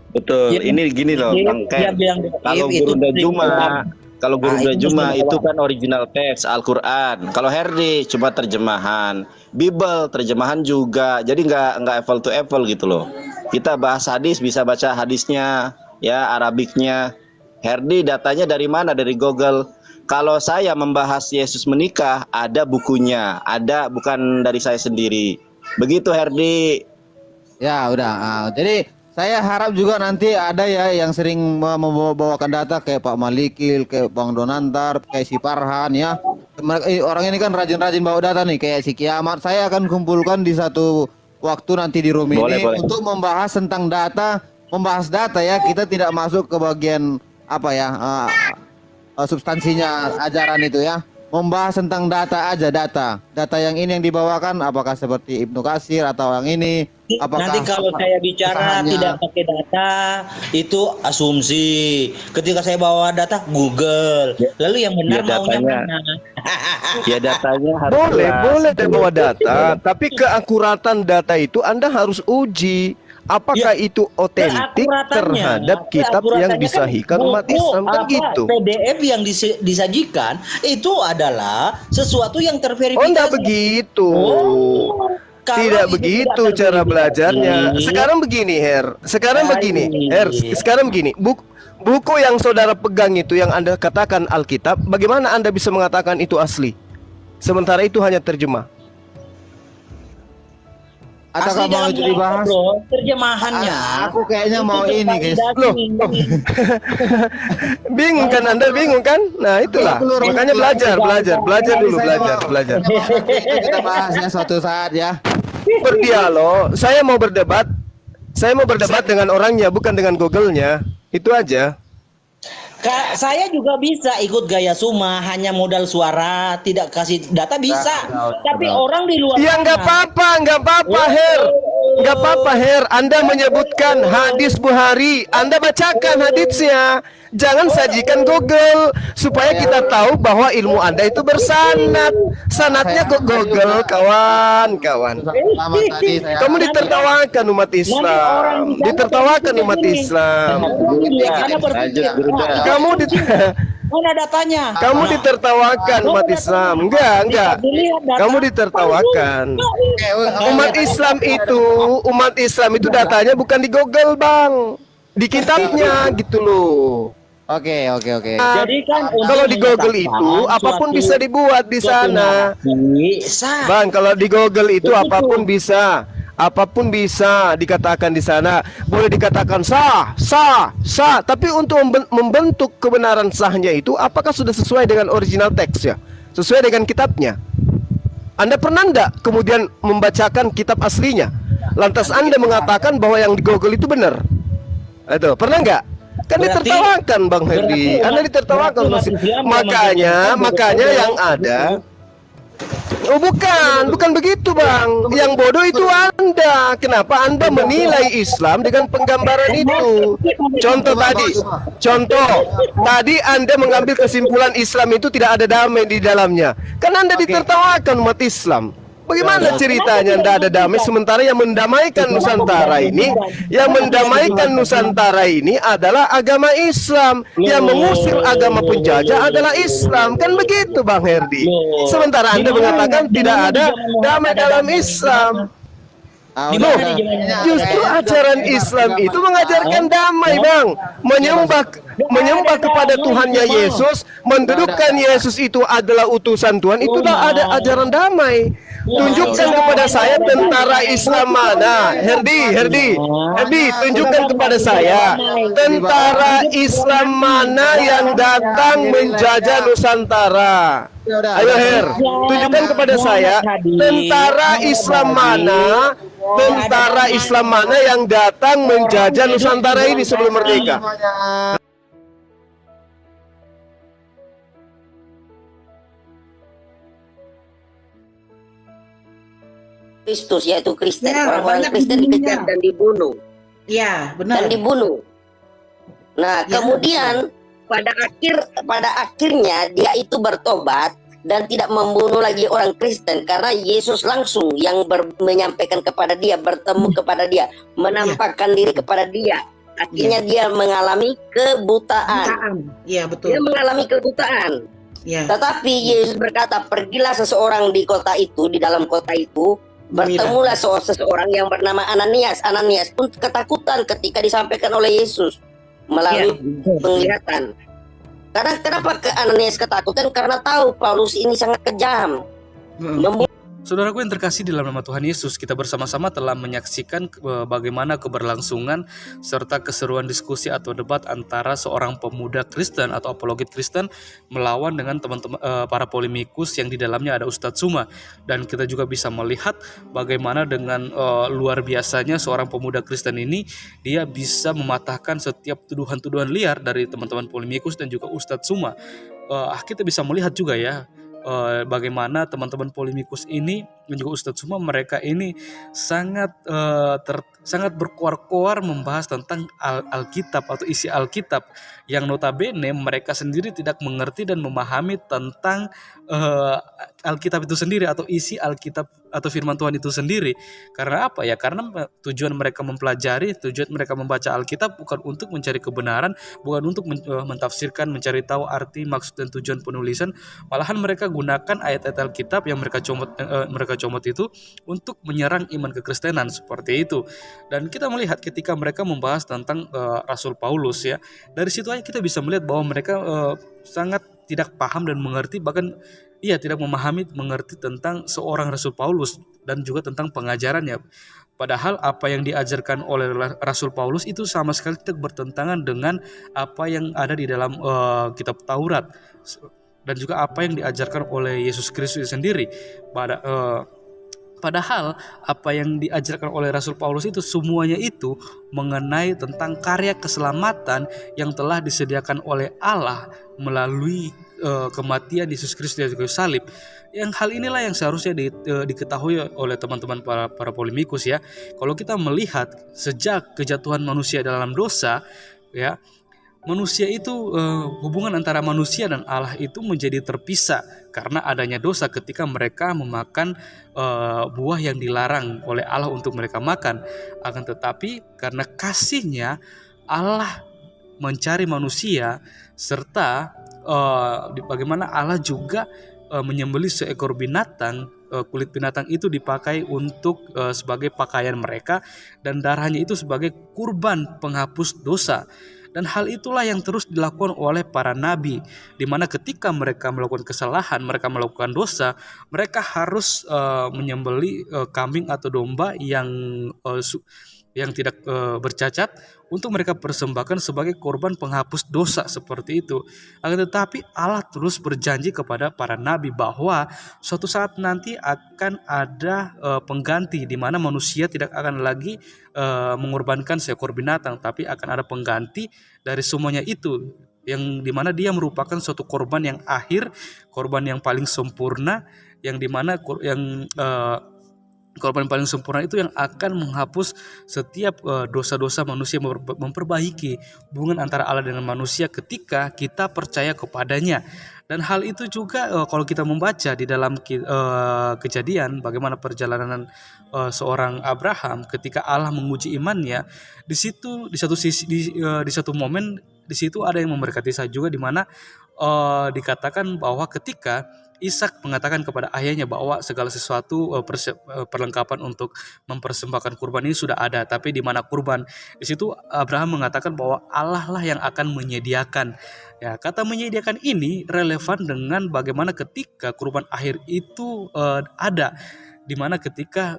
Betul.
Ya,
Ini gini loh,
dia-
Bang
dia
Ken.
bilang
Kalau
itu
Gurunda
trik
Juma,
orang.
kalau Gurunda
itu
Juma
mesti
itu
orang.
kan original teks Al-Qur'an. Kalau Herdi cuma terjemahan. Bible terjemahan juga. Jadi nggak apple to apple gitu loh. Kita bahas hadis bisa baca hadisnya, ya Arabiknya. Herdi datanya dari mana? Dari Google. Kalau saya membahas Yesus menikah, ada bukunya, ada bukan dari saya sendiri. Begitu Herdi.
Ya udah. Jadi saya harap juga nanti ada ya yang sering membawakan data kayak Pak Malikil, kayak Bang Donantar, kayak si Farhan ya. Orang ini kan rajin-rajin bawa data nih, kayak si Kiamat. Saya akan kumpulkan di satu waktu nanti di room ini untuk membahas tentang data, membahas data ya. Kita tidak masuk ke bagian apa ya, substansinya ajaran itu ya. Membahas tentang data aja, data yang ini yang dibawakan apakah seperti Ibnu Katsir atau yang ini, apakah
Nanti kalau saya bicara
usahanya.
tidak pakai data itu asumsi. Ketika saya bawa data Google, lalu yang benar
Ya,
maunya
datanya.
mana?
Ya datanya harus
Boleh,
jelas.
boleh dia bawa data, tapi keakuratan data itu Anda harus uji. Apakah itu otentik
Keakuratannya,
terhadap kitab yang
keakuratannya
disahihkan
kan
umat
buku,
Islam kan
apa,
gitu?
PDF yang disajikan itu adalah sesuatu yang terverifikasi.
Oh, enggak begitu.
Oh, kalau
Tidak
itu
begitu
tidak
cara
terverifikasi,
belajarnya. Sekarang begini, Her, sekarang begini. Buku yang saudara pegang itu yang Anda katakan Alkitab, bagaimana Anda bisa mengatakan itu asli? Sementara itu hanya terjemah.
Ataukah
Asli
mau
dalam
dibahas?
bro, terjemahannya.
Aku kayaknya
itu
mau ini, guys.
tervalidasi.
Loh. Bingung kan Anda, bingung kan? Nah, itulah. Makanya belajar dulu, belajar.
Kita bahasnya suatu saat ya.
Berdialog. Saya mau berdebat dengan orangnya, bukan dengan Google-nya. Itu aja.
Kak, saya juga bisa ikut gaya Suma, hanya modal suara, tidak kasih data bisa. Tapi orang di luar
Ya nggak apa-apa, Her. Nggak apa-apa, Her. Anda menyebutkan hadis Bukhari, Anda bacakan hadisnya. Jangan sajikan Google supaya kita tahu bahwa ilmu Anda itu bersanad. Sanadnya ke Google, kawan-kawan.
Lama tadi saya
Kamu ditertawakan umat Islam. Ditertawakan umat Islam. Kamu
mana datanya?
Kamu ditertawakan umat Islam. Enggak. Kamu ditertawakan. Umat Islam itu datanya bukan di Google, Bang. Di kitabnya gitu loh.
Oke.
Jadi kan
Kalau di Google itu apapun bisa dibuat di sana.
Bisa.
Bang, kalau di Google itu apapun bisa. Apapun bisa dikatakan di sana. Boleh dikatakan sah. Tapi untuk membentuk kebenaran sahnya itu apakah sudah sesuai dengan original teksnya? Sesuai dengan kitabnya? Anda pernah enggak kemudian membacakan kitab aslinya? Lantas Anda mengatakan bahwa yang di Google itu benar? Itu pernah enggak? Kan ditertawakan, Bang Herdi. Anda ditertawakan. Makanya yang ada. Oh bukan begitu, Bang. Yang bodoh itu Anda. Kenapa Anda menilai Islam dengan penggambaran itu? Contoh tadi Anda mengambil kesimpulan Islam itu tidak ada damai di dalamnya. Kan Anda ditertawakan umat Islam. Bagaimana ceritanya tidak ada damai sementara yang mendamaikan Nusantara ini adalah agama Islam, yang mengusir agama penjajah adalah Islam. Kan begitu, Bang Herdi. Sementara Anda mengatakan tidak ada damai dalam Islam. Justru ajaran Islam itu mengajarkan damai, Bang. Menyembah kepada Tuhannya Yesus, mendudukkan Yesus itu adalah utusan Tuhan, itulah ada ajaran damai. Tunjukkan kepada saya tentara Islam mana, Herdi, tunjukkan kepada saya tentara Islam mana yang datang menjajah Nusantara. Ayo Her, tunjukkan kepada saya tentara Islam mana yang datang menjajah Nusantara ini sebelum merdeka.
Kristus, yaitu Kristen. Orang-orang Kristen dikejar dan dibunuh.
Ya, benar.
Dan dibunuh. Nah, kemudian pada akhirnya dia itu bertobat dan tidak membunuh lagi orang Kristen karena Yesus langsung yang menyampaikan kepada dia, bertemu kepada dia, menampakkan diri kepada dia. Akhirnya dia mengalami kebutaan.
Iya, betul.
Dia mengalami kebutaan.
Ya.
Tetapi Yesus berkata, pergilah seseorang di kota itu, di dalam kota itu, bertemulah seseorang yang bernama Ananias. Ananias pun ketakutan ketika disampaikan oleh Yesus melalui penglihatan. Karena kenapa Ananias ketakutan? Karena tahu Paulus ini sangat kejam.
Saudaraku yang terkasih di dalam nama Tuhan Yesus, kita bersama-sama telah menyaksikan bagaimana keberlangsungan serta keseruan diskusi atau debat antara seorang pemuda Kristen atau apologet Kristen melawan dengan teman-teman para polemikus yang di dalamnya ada Ustadz Suma. Dan kita juga bisa melihat bagaimana dengan luar biasanya seorang pemuda Kristen ini, dia bisa mematahkan setiap tuduhan-tuduhan liar dari teman-teman polemikus dan juga Ustadz Suma. Kita bisa melihat juga ya bagaimana teman-teman polemikus ini dan juga Ustadz Suma, mereka ini sangat berkoar-koar membahas tentang Alkitab atau isi Alkitab yang notabene mereka sendiri tidak mengerti dan memahami tentang Alkitab itu sendiri atau isi Alkitab atau firman Tuhan itu sendiri. Karena apa ya? Karena tujuan mereka mempelajari, tujuan mereka membaca Alkitab bukan untuk mencari kebenaran, bukan untuk mentafsirkan, mencari tahu arti, maksud dan tujuan penulisan. Malahan mereka gunakan ayat-ayat Alkitab yang mereka comot itu untuk menyerang iman kekristenan seperti itu. Dan kita melihat ketika mereka membahas tentang Rasul Paulus ya, dari situ aja kita bisa melihat bahwa mereka sangat tidak paham dan mengerti, bahkan tidak mengerti tentang seorang Rasul Paulus dan juga tentang pengajarannya. Padahal apa yang diajarkan oleh Rasul Paulus itu sama sekali tidak bertentangan dengan apa yang ada di dalam kitab Taurat dan juga apa yang diajarkan oleh Yesus Kristus sendiri. Padahal apa yang diajarkan oleh Rasul Paulus itu semuanya itu mengenai tentang karya keselamatan yang telah disediakan oleh Allah melalui kematian Yesus Kristus di kayu salib. Yang hal inilah yang seharusnya diketahui oleh teman-teman para polemikus ya. Kalau kita melihat sejak kejatuhan manusia dalam dosa ya, manusia itu hubungan antara manusia dan Allah itu menjadi terpisah karena adanya dosa ketika mereka memakan buah yang dilarang oleh Allah untuk mereka makan. Akan tetapi karena kasihnya Allah mencari manusia serta bagaimana Allah juga menyembelih seekor binatang, kulit binatang itu dipakai untuk sebagai pakaian mereka dan darahnya itu sebagai kurban penghapus dosa. Dan hal itulah yang terus dilakukan oleh para nabi, di mana ketika mereka melakukan kesalahan, mereka melakukan dosa, mereka harus menyembelih kambing atau domba yang tidak bercacat untuk mereka persembahkan sebagai korban penghapus dosa seperti itu. Akan tetapi Allah terus berjanji kepada para nabi bahwa suatu saat nanti akan ada pengganti, di mana manusia tidak akan lagi mengorbankan seekor binatang, tapi akan ada pengganti dari semuanya itu, yang dimana dia merupakan suatu korban yang akhir, korban yang paling sempurna, yang dimana korban paling sempurna itu yang akan menghapus setiap dosa-dosa manusia, memperbaiki hubungan antara Allah dengan manusia ketika kita percaya kepadanya. Dan hal itu juga kalau kita membaca di dalam Kejadian, bagaimana perjalanan seorang Abraham ketika Allah menguji imannya, di satu momen di situ ada yang memberkati saya juga, di mana dikatakan bahwa ketika Ishak mengatakan kepada ayahnya bahwa segala sesuatu perlengkapan untuk mempersembahkan kurban ini sudah ada, tapi di mana kurban? Di situ Abraham mengatakan bahwa Allah lah yang akan menyediakan. Ya, kata menyediakan ini relevan dengan bagaimana ketika kurban akhir itu ada, di mana ketika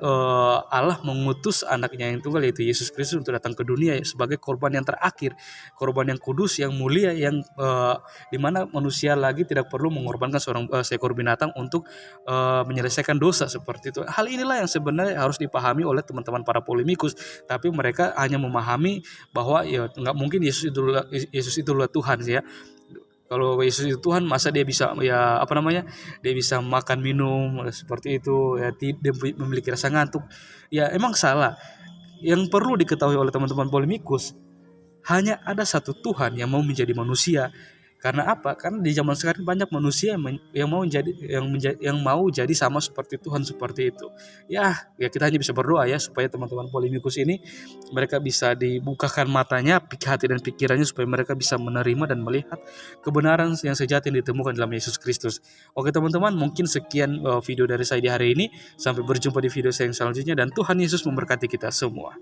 Allah mengutus anaknya yang tunggal yaitu Yesus Kristus untuk datang ke dunia sebagai korban yang terakhir, korban yang kudus, yang mulia, yang di mana manusia lagi tidak perlu mengorbankan seekor binatang untuk menyelesaikan dosa seperti itu. Hal inilah yang sebenarnya harus dipahami oleh teman-teman para polemikus, tapi mereka hanya memahami bahwa ya nggak mungkin Yesus itulah Tuhan ya. Kalau Yesus itu Tuhan, masa dia bisa dia bisa makan minum seperti itu ya, dia memiliki rasa ngantuk. Ya emang salah. Yang perlu diketahui oleh teman-teman polemikus, hanya ada satu Tuhan yang mau menjadi manusia. Karena apa? Karena di zaman sekarang banyak manusia yang mau jadi sama seperti Tuhan seperti itu. Ya kita hanya bisa berdoa ya supaya teman-teman polemikus ini mereka bisa dibukakan matanya, hati dan pikirannya supaya mereka bisa menerima dan melihat kebenaran yang sejati yang ditemukan dalam Yesus Kristus. Oke teman-teman, mungkin sekian video dari saya di hari ini. Sampai berjumpa di video saya yang selanjutnya dan Tuhan Yesus memberkati kita semua.